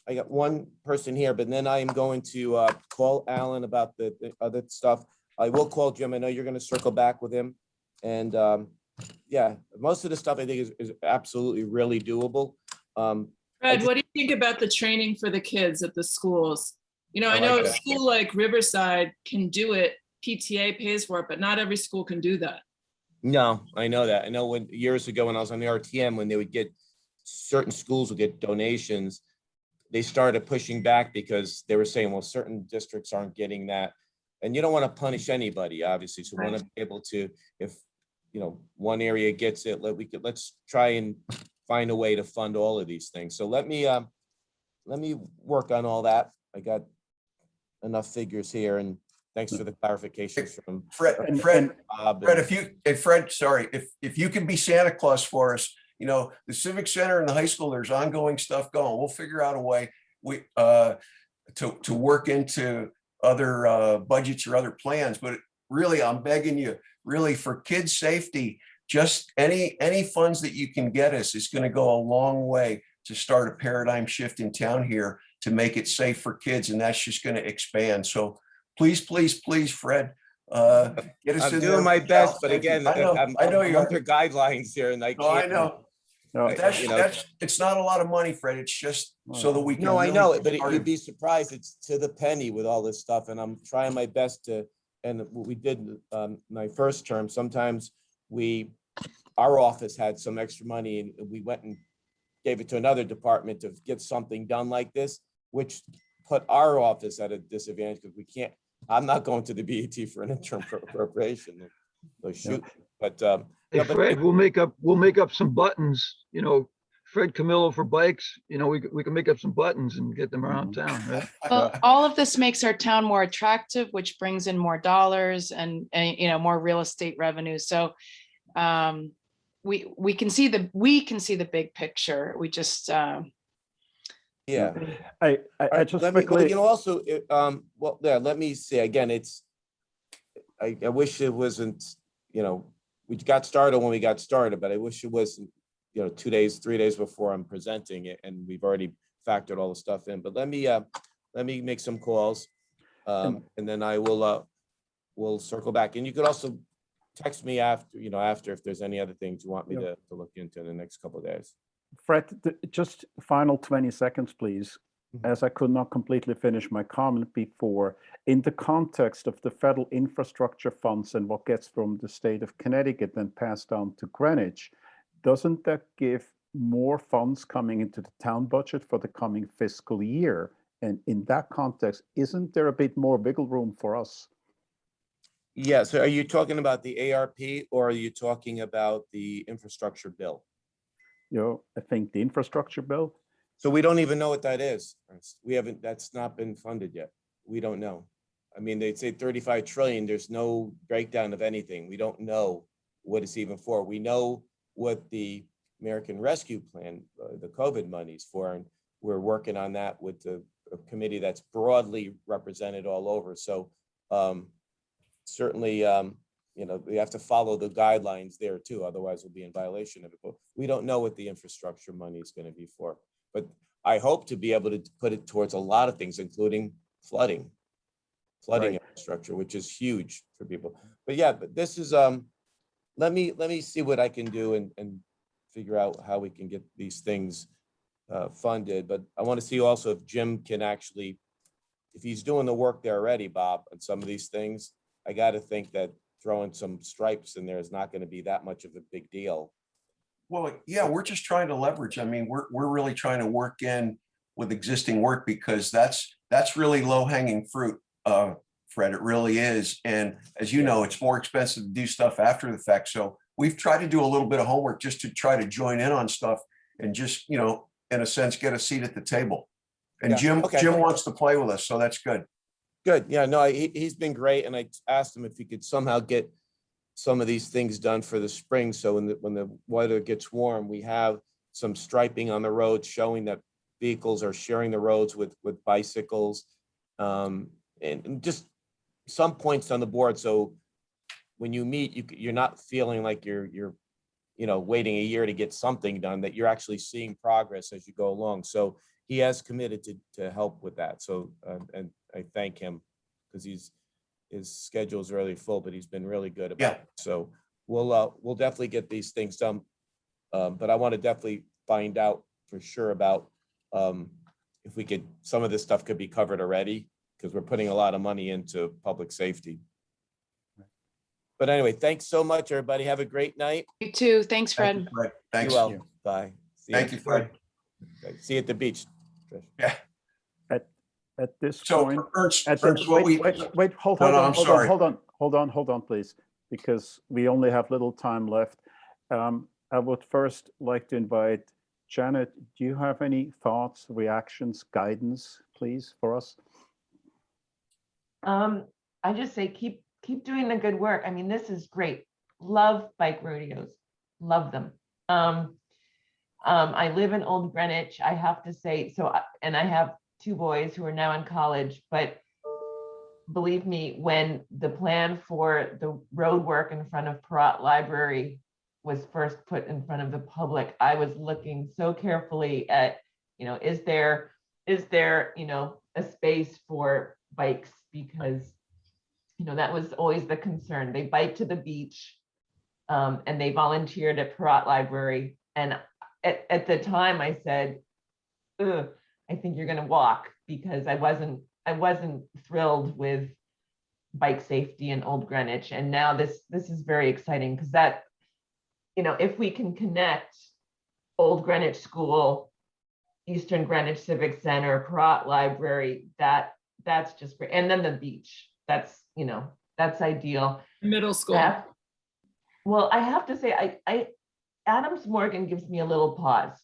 [SPEAKER 5] I got one person here, but then I am going to call Alan about the other stuff. I will call Jim. I know you're going to circle back with him. And yeah, most of the stuff I think is absolutely really doable.
[SPEAKER 6] Fred, what do you think about the training for the kids at the schools? You know, I
[SPEAKER 5] I
[SPEAKER 6] know
[SPEAKER 5] like
[SPEAKER 6] a
[SPEAKER 5] that.
[SPEAKER 6] school like Riverside can do it, PTA pays for it, but not every school can do that.
[SPEAKER 5] No, I know that. I know when years ago when I was on the RTM, when they would get certain schools would get donations, they started pushing back because they were saying, well, certain districts aren't getting that. And you don't want to punish anybody, obviously. So we want to be able to, if, you know, one area gets it, let's try and find a way to fund all of these things. So let me work on all that. I got enough figures here, and thanks for the clarifications from
[SPEAKER 7] Fred,
[SPEAKER 5] Bob.
[SPEAKER 7] Fred, sorry, if you can be Santa Claus for us, you know, the Civic Center and the high school, there's ongoing stuff going. We'll figure out a way to work into other budgets or other plans. But really, I'm begging you, really, for kids' safety, just any funds that you can get us is going to go a long way to start a paradigm shift in town here to make it safe for kids, and that's just going to expand. So please, Fred, get us
[SPEAKER 5] I'm
[SPEAKER 7] in
[SPEAKER 5] doing
[SPEAKER 7] there.
[SPEAKER 5] my best, but again,
[SPEAKER 7] I know
[SPEAKER 5] I'm
[SPEAKER 7] you are.
[SPEAKER 5] under guidelines here, and I
[SPEAKER 7] No, I
[SPEAKER 5] can't.
[SPEAKER 7] know.
[SPEAKER 1] No,
[SPEAKER 7] That's,
[SPEAKER 5] you know.
[SPEAKER 7] it's not a lot of money, Fred. It's just so that we can.
[SPEAKER 5] No, I
[SPEAKER 7] really
[SPEAKER 5] know
[SPEAKER 7] get
[SPEAKER 5] it, but
[SPEAKER 7] started.
[SPEAKER 5] you'd be surprised. It's to the penny with all this stuff, and I'm trying my best to. And what we did my first term, sometimes our office had some extra money, and we went and gave it to another department to get something done like this, which put our office at a disadvantage because we can't. I'm not going to the BET for an interim appropriation. So shoot, but
[SPEAKER 4] Hey,
[SPEAKER 5] yeah, but
[SPEAKER 4] Fred, we'll make up some buttons, you know, Fred Camillo for bikes, you know, we can make up some buttons and get them around town, right?
[SPEAKER 2] Well, all of this makes our town more attractive, which brings in more dollars and you know, more real estate revenue. So we can see the big picture. We just
[SPEAKER 5] yeah.
[SPEAKER 1] I just quickly.
[SPEAKER 5] You know, also, well, yeah, let me see, again, I wish it wasn't, you know, we got started when we got started, but I wish it wasn't, you know, 2 days, 3 days before I'm presenting it, and we've already factored all the stuff in, but let me make some calls. And then I will, we'll circle back, and you could also text me after if there's any other things you want me to look into in the next couple of days.
[SPEAKER 1] Fred, just final 20 seconds, please, as I could not completely finish my comment before. In the context of the federal infrastructure funds and what gets from the state of Connecticut and passed on to Greenwich, doesn't that give more funds coming into the town budget for the coming fiscal year? And in that context, isn't there a bit more wiggle room for us?
[SPEAKER 5] Yeah, so are you talking about the ARP, or are you talking about the infrastructure bill?
[SPEAKER 1] You know, I think the infrastructure bill.
[SPEAKER 5] So we don't even know what that is. That's not been funded yet. We don't know. I mean, they'd say 35 trillion, there's no breakdown of anything. We don't know what it's even for. We know what the American Rescue Plan, the COVID money's for, and we're working on that with the committee that's broadly represented all over. So certainly, you know, we have to follow the guidelines there too, otherwise we'll be in violation of it. But we don't know what the infrastructure money is going to be for. But I hope to be able to put it towards a lot of things, including flooding
[SPEAKER 1] Right.
[SPEAKER 5] infrastructure, which is huge for people. But yeah, but this is let me see what I can do and figure out how we can get these things funded, but I want to see also if Jim can actually, if he's doing the work there already, Bob, on some of these things, I got to think that throwing some stripes in there is not going to be that much of a big deal.
[SPEAKER 7] Well, yeah, we're just trying to leverage. I mean, we're really trying to work in with existing work because that's really low hanging fruit, Fred. It really is. And as you know, it's more expensive to do stuff after the fact. So we've tried to do a little bit of homework just to try to join in on stuff and just, you know, in a sense, get a seat at the table. And
[SPEAKER 5] Yeah,
[SPEAKER 7] Jim
[SPEAKER 5] okay.
[SPEAKER 7] wants to play with us, so that's good.
[SPEAKER 5] Good. Yeah, no, he's been great. And I asked him if he could somehow get some of these things done for the spring. So when the weather gets warm, we have some striping on the roads showing that vehicles are sharing the roads with bicycles. And just some points on the board. So when you meet, you're not feeling like you're you know, waiting a year to get something done, that you're actually seeing progress as you go along. So he has committed to help with that. So, and I thank him because his schedule is really full, but he's been really good about it. So we'll definitely get these things done. But I want to definitely find out for sure about if we could, some of this stuff could be covered already, because we're putting a lot of money into public safety. But anyway, thanks so much, everybody. Have a great night.
[SPEAKER 2] You too. Thanks,
[SPEAKER 7] Thank you,
[SPEAKER 2] Fred.
[SPEAKER 7] Fred. Thanks.
[SPEAKER 5] Be well. Bye. See
[SPEAKER 7] Thank you, Fred.
[SPEAKER 5] Okay, see you at the beach. Trish.
[SPEAKER 7] Yeah.
[SPEAKER 1] At this
[SPEAKER 7] So
[SPEAKER 1] point,
[SPEAKER 7] Ernst,
[SPEAKER 1] at
[SPEAKER 7] Ernst,
[SPEAKER 1] this,
[SPEAKER 7] what
[SPEAKER 1] wait,
[SPEAKER 7] we,
[SPEAKER 1] wait, hold
[SPEAKER 7] No, no,
[SPEAKER 1] on,
[SPEAKER 7] I'm
[SPEAKER 1] hold
[SPEAKER 7] sorry.
[SPEAKER 1] on, hold on, please, because we only have little time left. I would first like to invite Janet. Do you have any thoughts, reactions, guidance, please, for us?
[SPEAKER 9] I just say keep doing the good work. I mean, this is great. Love bike rodeos, love them. I live in Old Greenwich. I have to say, and I have 2 boys who are now in college, but believe me, when the plan for the road work in front of Perrott Library was first put in front of the public, I was looking so carefully at, you know, is there, you know, a space for bikes? Because, you know, that was always the concern. They bike to the beach and they volunteered at Perrott Library. And at the time I said, ugh, I think you're going to walk, because I wasn't thrilled with bike safety in Old Greenwich. And now this is very exciting, because that, you know, if we can connect Old Greenwich School, Eastern Greenwich Civic Center, Perrott Library, that's just great. And then the beach, that's, you know, that's ideal.
[SPEAKER 6] Middle school.
[SPEAKER 9] Well, I have to say, Adams Morgan gives me a little pause.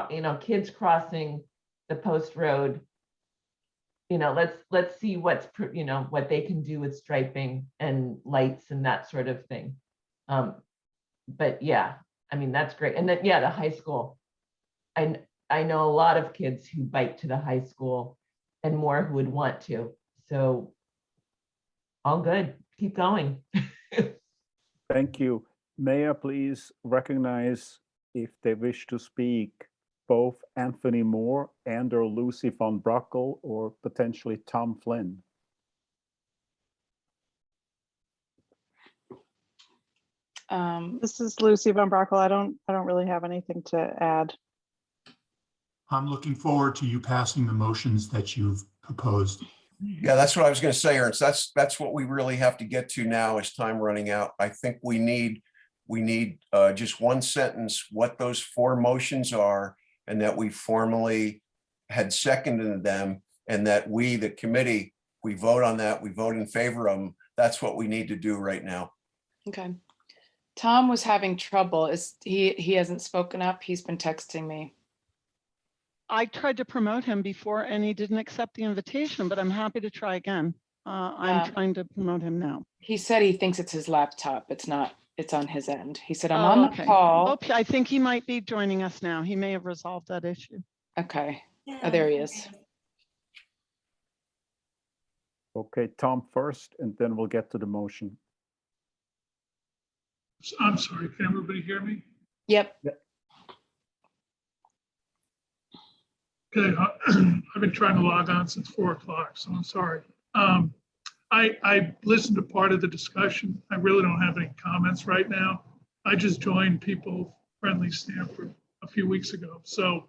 [SPEAKER 9] You know, kids crossing the post road. You know, let's see what's, you know, what they can do with striping and lights and that sort of thing. But yeah, I mean, that's great. And then, yeah, the high school. I know a lot of kids who bike to the high school and more who would want to. So all good. Keep going.
[SPEAKER 1] Thank you. May I please recognize, if they wish to speak, both Anthony Moore and or Lucy von Brockel, or potentially Tom Flynn?
[SPEAKER 10] This is Lucy von Brockel. I don't really have anything to add.
[SPEAKER 11] I'm looking forward to you passing the motions that you've proposed.
[SPEAKER 7] Yeah, that's what I was going to say, Ernst. That's what we really have to get to now as time running out. I think we need just one sentence, what those 4 motions are, and that we formally had seconded them, and that we, the committee, we vote on that, we vote in favor of them. That's what we need to do right now.
[SPEAKER 2] Okay. Tom was having trouble. He hasn't spoken up. He's been texting me.
[SPEAKER 8] I tried to promote him before and he didn't accept the invitation, but I'm happy to try again. I'm trying to promote him now.
[SPEAKER 2] He said he thinks it's his laptop. It's not. It's on his end. He said, I'm
[SPEAKER 8] Oh,
[SPEAKER 2] on the
[SPEAKER 8] okay.
[SPEAKER 2] call.
[SPEAKER 8] Okay, I think he might be joining us now. He may have resolved that issue.
[SPEAKER 2] Okay. Oh, there he is.
[SPEAKER 1] Okay, Tom first, and then we'll get to the motion.
[SPEAKER 11] I'm sorry, can everybody hear me?
[SPEAKER 2] Yep.
[SPEAKER 11] Okay, I've been trying to log on since 4 o'clock, so I'm sorry. I listened to part of the discussion. I really don't have any comments right now. I just joined People Friendly Stamford a few weeks ago. So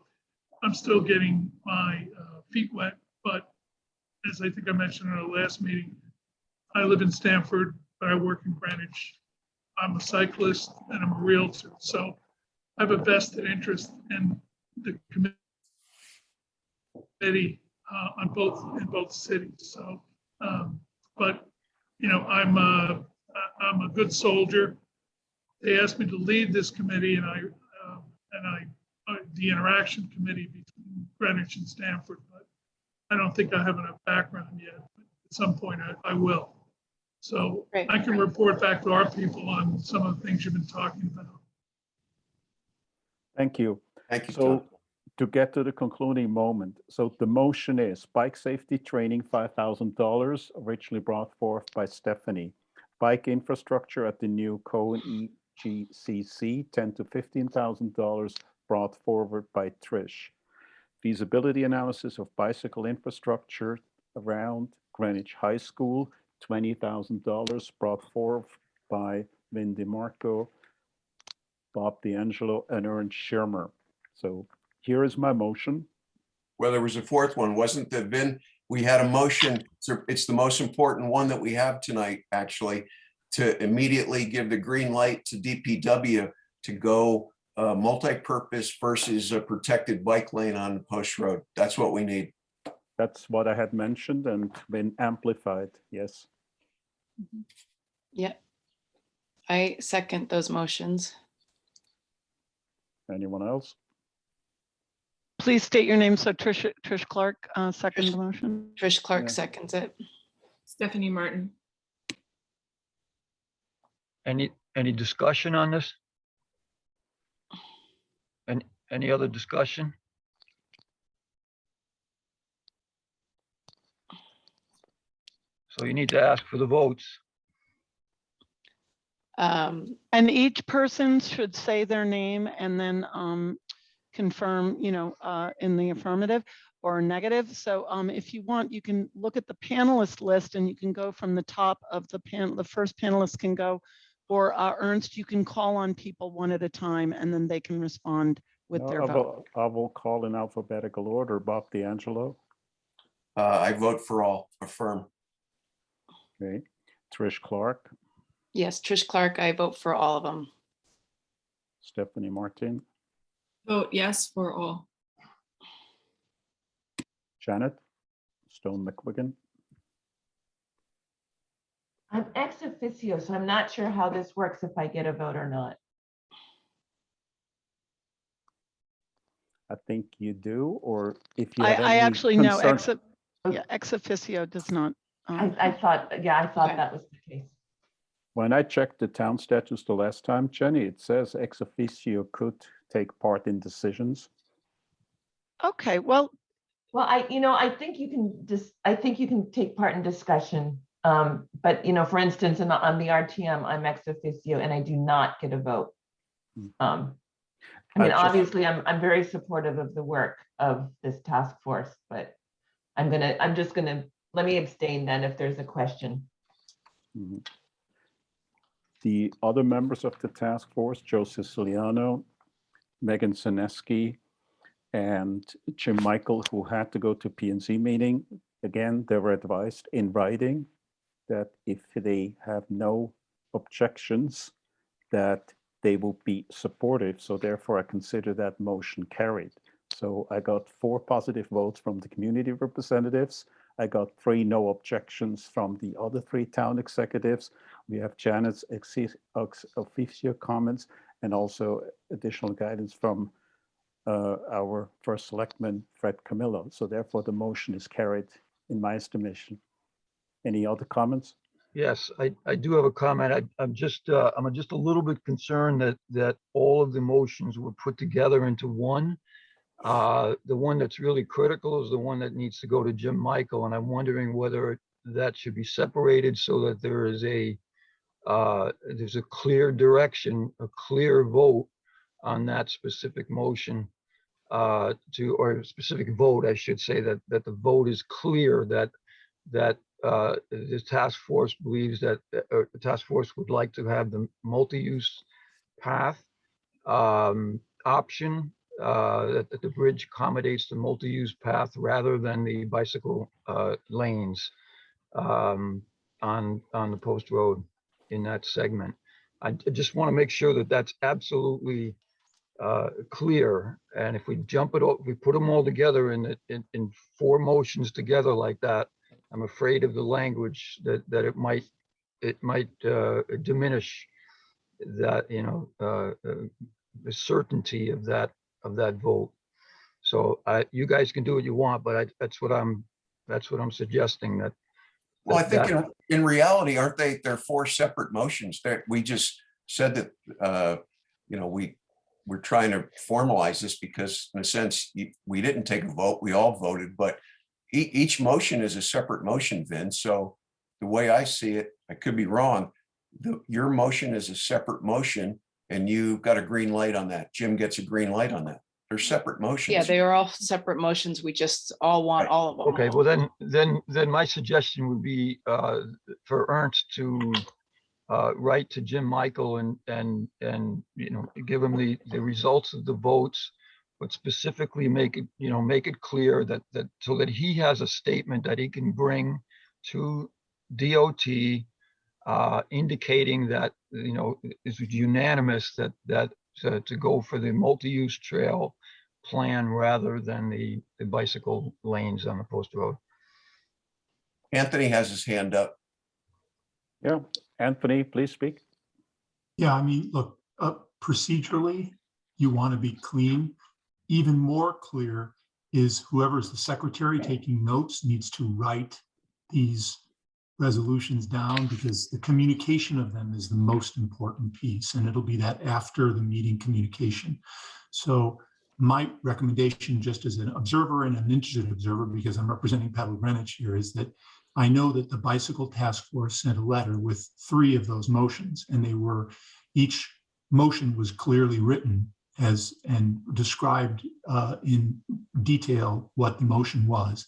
[SPEAKER 11] I'm still getting my feet wet, but as I think I mentioned in our last meeting, I live in Stamford, but I work in Greenwich. I'm a cyclist and I'm a realtor, so I have a vested interest in the committee in both cities. So, but you know, I'm a good soldier. They asked me to lead this committee, and I the interaction committee between Greenwich and Stamford. But I don't think I have enough background yet. But at some point, I will. So
[SPEAKER 2] Great.
[SPEAKER 11] I can report back to our people on some of the things you've been talking about.
[SPEAKER 1] Thank you.
[SPEAKER 7] Thank you,
[SPEAKER 1] So
[SPEAKER 7] Tom.
[SPEAKER 1] to get to the concluding moment, so the motion is bike safety training, $5,000, originally brought forth by Stephanie. Bike infrastructure at the new Cohen EGCC, $10,000 to $15,000, brought forward by Trish. Feasibility analysis of bicycle infrastructure around Greenwich High School, $20,000, brought forth by Vin DeMarco, Bob D'Angelo, and Ernst Schirmer. So here is my motion.
[SPEAKER 7] Well, there was a fourth one, wasn't there, Vin? We had a motion, it's the most important one that we have tonight, actually, to immediately give the green light to DPW to go multi-purpose versus a protected bike lane on Post Road. That's what we need.
[SPEAKER 1] That's what I had mentioned and been amplified, yes.
[SPEAKER 2] Yeah. I second those motions.
[SPEAKER 1] Anyone else?
[SPEAKER 8] Please state your name. So Trish Clark, second the motion.
[SPEAKER 2] Trish Clark
[SPEAKER 1] Yeah.
[SPEAKER 2] seconds it.
[SPEAKER 6] Stephanie Martin.
[SPEAKER 4] Any discussion on this? And any other discussion? So you need to ask for the votes.
[SPEAKER 8] And each person should say their name and then confirm, in the affirmative or negative. So if you want, you can look at the panelist list and you can go from the top of the panel. The first panelist can go, or Ernst, you can call on people one at a time and then they can respond with
[SPEAKER 1] No,
[SPEAKER 8] their
[SPEAKER 1] I
[SPEAKER 8] vote.
[SPEAKER 1] I will call in alphabetical order. Bob D'Angelo,
[SPEAKER 7] I vote for all, affirm.
[SPEAKER 1] okay. Trish Clark,
[SPEAKER 2] Yes, Trish Clark, I vote for all of them.
[SPEAKER 1] Stephanie Martin,
[SPEAKER 6] Vote yes for all.
[SPEAKER 1] Janet Stone McQuiggan,
[SPEAKER 9] I'm ex officio, so I'm not sure how this works if I get a vote or not.
[SPEAKER 1] I think you do, or if you have
[SPEAKER 8] I
[SPEAKER 1] any
[SPEAKER 8] actually know
[SPEAKER 1] concern-
[SPEAKER 8] ex officio does not.
[SPEAKER 9] I thought
[SPEAKER 2] Okay.
[SPEAKER 9] that was the case.
[SPEAKER 1] When I checked the town statutes the last time, Jenny, it says ex officio could take part in decisions.
[SPEAKER 8] Okay, well,
[SPEAKER 9] Well, I think you can take part in discussion. But for instance, on the RTM, I'm ex officio and I do not get a vote. I mean, obviously, I'm very supportive of the work of this task force, but let me abstain then if there's a question.
[SPEAKER 1] Mhm. The other members of the task force, Joe Siciliano, Megan Sineski, and Jim Michael, who had to go to P&Z meeting, again, they were advised in writing that if they have no objections, that they will be supportive. So therefore, I consider that motion carried. So I got 4 positive votes from the community representatives. I got 3 no objections from the other 3 town executives. We have Janet's ex officio comments and also additional guidance from our first selectman, Fred Camillo. So therefore, the motion is carried in my estimation. Any other comments?
[SPEAKER 4] Yes, I do have a comment. I'm just a little bit concerned that all of the motions were put together into one. The one that's really critical is the one that needs to go to Jim Michael, and I'm wondering whether that should be separated so that there's a clear direction, a clear vote on that specific motion or specific vote, I should say, that the vote is clear that the task force believes that the task force would like to have the multi-use path option that the bridge accommodates the multi-use path rather than the bicycle lanes on the post road in that segment. I just want to make sure that that's absolutely clear. And if we jump it, we put them all together in four motions together like that, I'm afraid of the language that it might diminish that, the certainty of that vote. So you guys can do what you want, but that's what I'm suggesting. That
[SPEAKER 7] Well, I think in reality, aren't they, they're four separate motions that we just said that, we're trying to formalize this because in a sense, we didn't take a vote, we all voted, but each motion is a separate motion, Vin. So the way I see it, I could be wrong. Your motion is a separate motion and you got a green light on that. Jim gets a green light on that. They're separate motions.
[SPEAKER 2] Yeah, they are all separate motions. We just all want all of them.
[SPEAKER 4] Okay, well then my suggestion would be for Ernst to write to Jim Michael and give him the results of the votes, but specifically make it clear that so that he has a statement that he can bring to DOT indicating that is unanimous that to go for the multi-use trail plan rather than the bicycle lanes on the post road.
[SPEAKER 7] Anthony has his hand up.
[SPEAKER 1] Yeah, Anthony, please speak.
[SPEAKER 12] Yeah, I mean, look, procedurally, you want to be clean. Even more clear is whoever's the secretary taking notes needs to write these resolutions down, because the communication of them is the most important piece, and it'll be that after the meeting communication. So my recommendation, just as an observer and an interested observer, because I'm representing Paddle Greenwich here, is that I know that the Bicycle Task Force sent a letter with 3 of those motions, and each motion was clearly written and described in detail what the motion was.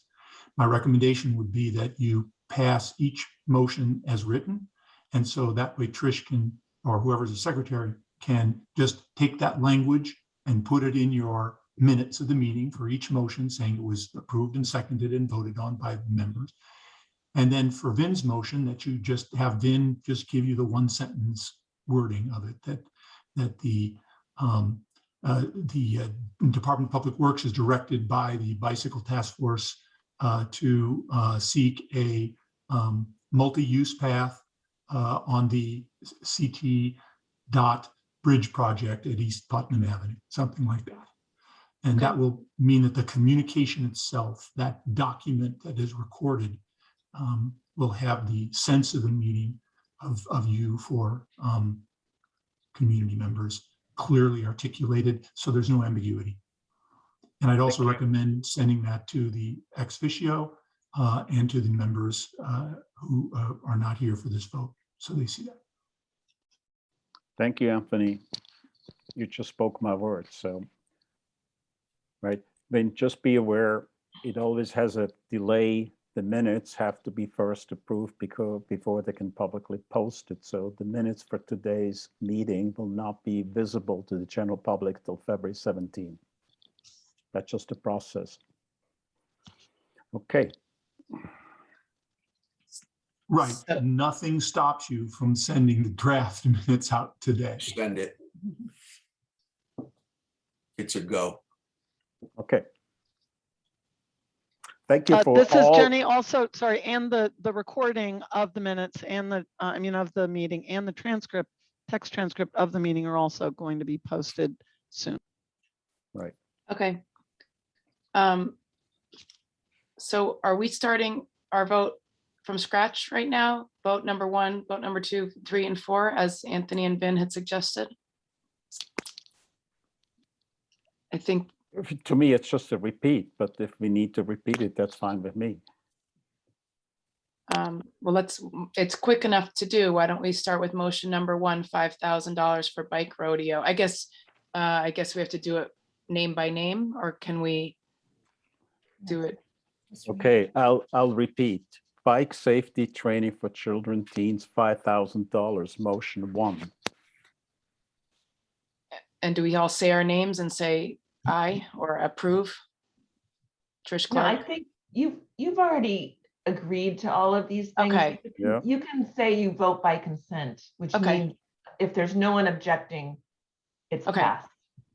[SPEAKER 12] My recommendation would be that you pass each motion as written. And so that way Trish can, or whoever's the secretary, can just take that language and put it in your minutes of the meeting for each motion, saying it was approved and seconded and voted on by the members. And then for Vin's motion, that you just have Vin just give you the 1-sentence wording of it, that the Department of Public Works is directed by the Bicycle Task Force to seek a multi-use path on the CT dot bridge project at East Putnam Avenue, something like that. And that will mean that the communication itself, that document that is recorded, will have the sense of the meeting of you for community members clearly articulated, so there's no ambiguity. And I'd also recommend sending that to the ex officio and to the members who are not here for this vote, so they see that.
[SPEAKER 1] Thank you, Anthony. You just spoke my words, so. Right, then just be aware, it always has a delay. The minutes have to be first approved before they can publicly post it. So the minutes for today's meeting will not be visible to the general public till February 17th. That's just a process. Okay.
[SPEAKER 12] Right, nothing stops you from sending the draft minutes out today.
[SPEAKER 7] Send it. It's a go.
[SPEAKER 1] Okay. Thank you for
[SPEAKER 8] this
[SPEAKER 1] all.
[SPEAKER 8] is Jenny also, sorry, and the recording of the minutes and the, of the meeting and the transcript, text transcript of the meeting are also going to be posted soon.
[SPEAKER 1] Right.
[SPEAKER 2] Okay. So are we starting our vote from scratch right now? Vote number 1, vote number 2, 3, and 4, as Anthony and Vin had suggested? I think.
[SPEAKER 1] To me, it's just a repeat, but if we need to repeat it, that's fine with me.
[SPEAKER 2] Well, it's quick enough to do. Why don't we start with motion number 1, $5,000 for bike rodeo? I guess we have to do it name by name, or can we do it?
[SPEAKER 1] Okay, I'll repeat. Bike safety training for children, teens, $5,000, motion 1.
[SPEAKER 2] And do we all say our names and say aye or approve? Trish
[SPEAKER 9] No, I
[SPEAKER 2] Clark?
[SPEAKER 9] think you've already agreed to all of these things.
[SPEAKER 2] Okay.
[SPEAKER 1] Yeah.
[SPEAKER 9] You can say you vote by consent, which
[SPEAKER 2] Okay.
[SPEAKER 9] means if there's no one objecting, it's
[SPEAKER 2] Okay.
[SPEAKER 9] passed.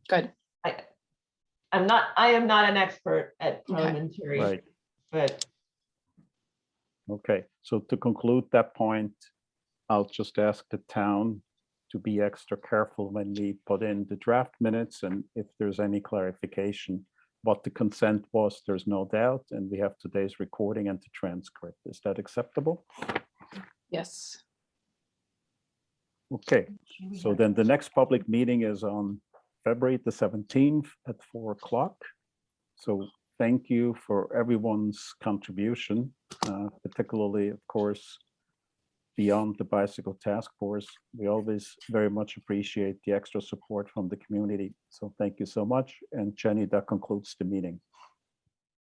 [SPEAKER 2] Good.
[SPEAKER 9] I am not an expert at parliamentary,
[SPEAKER 1] Right.
[SPEAKER 9] but
[SPEAKER 1] Okay, so to conclude that point, I'll just ask the town to be extra careful when we put in the draft minutes, and if there's any clarification, what the consent was, there's no doubt, and we have today's recording and the transcript. Is that acceptable?
[SPEAKER 2] Yes.
[SPEAKER 1] Okay, so then the next public meeting is on February the 17th at 4 o'clock. So thank you for everyone's contribution, particularly, of course, beyond the Bicycle Task Force. We always very much appreciate the extra support from the community. So thank you so much. And Jenny, that concludes the meeting.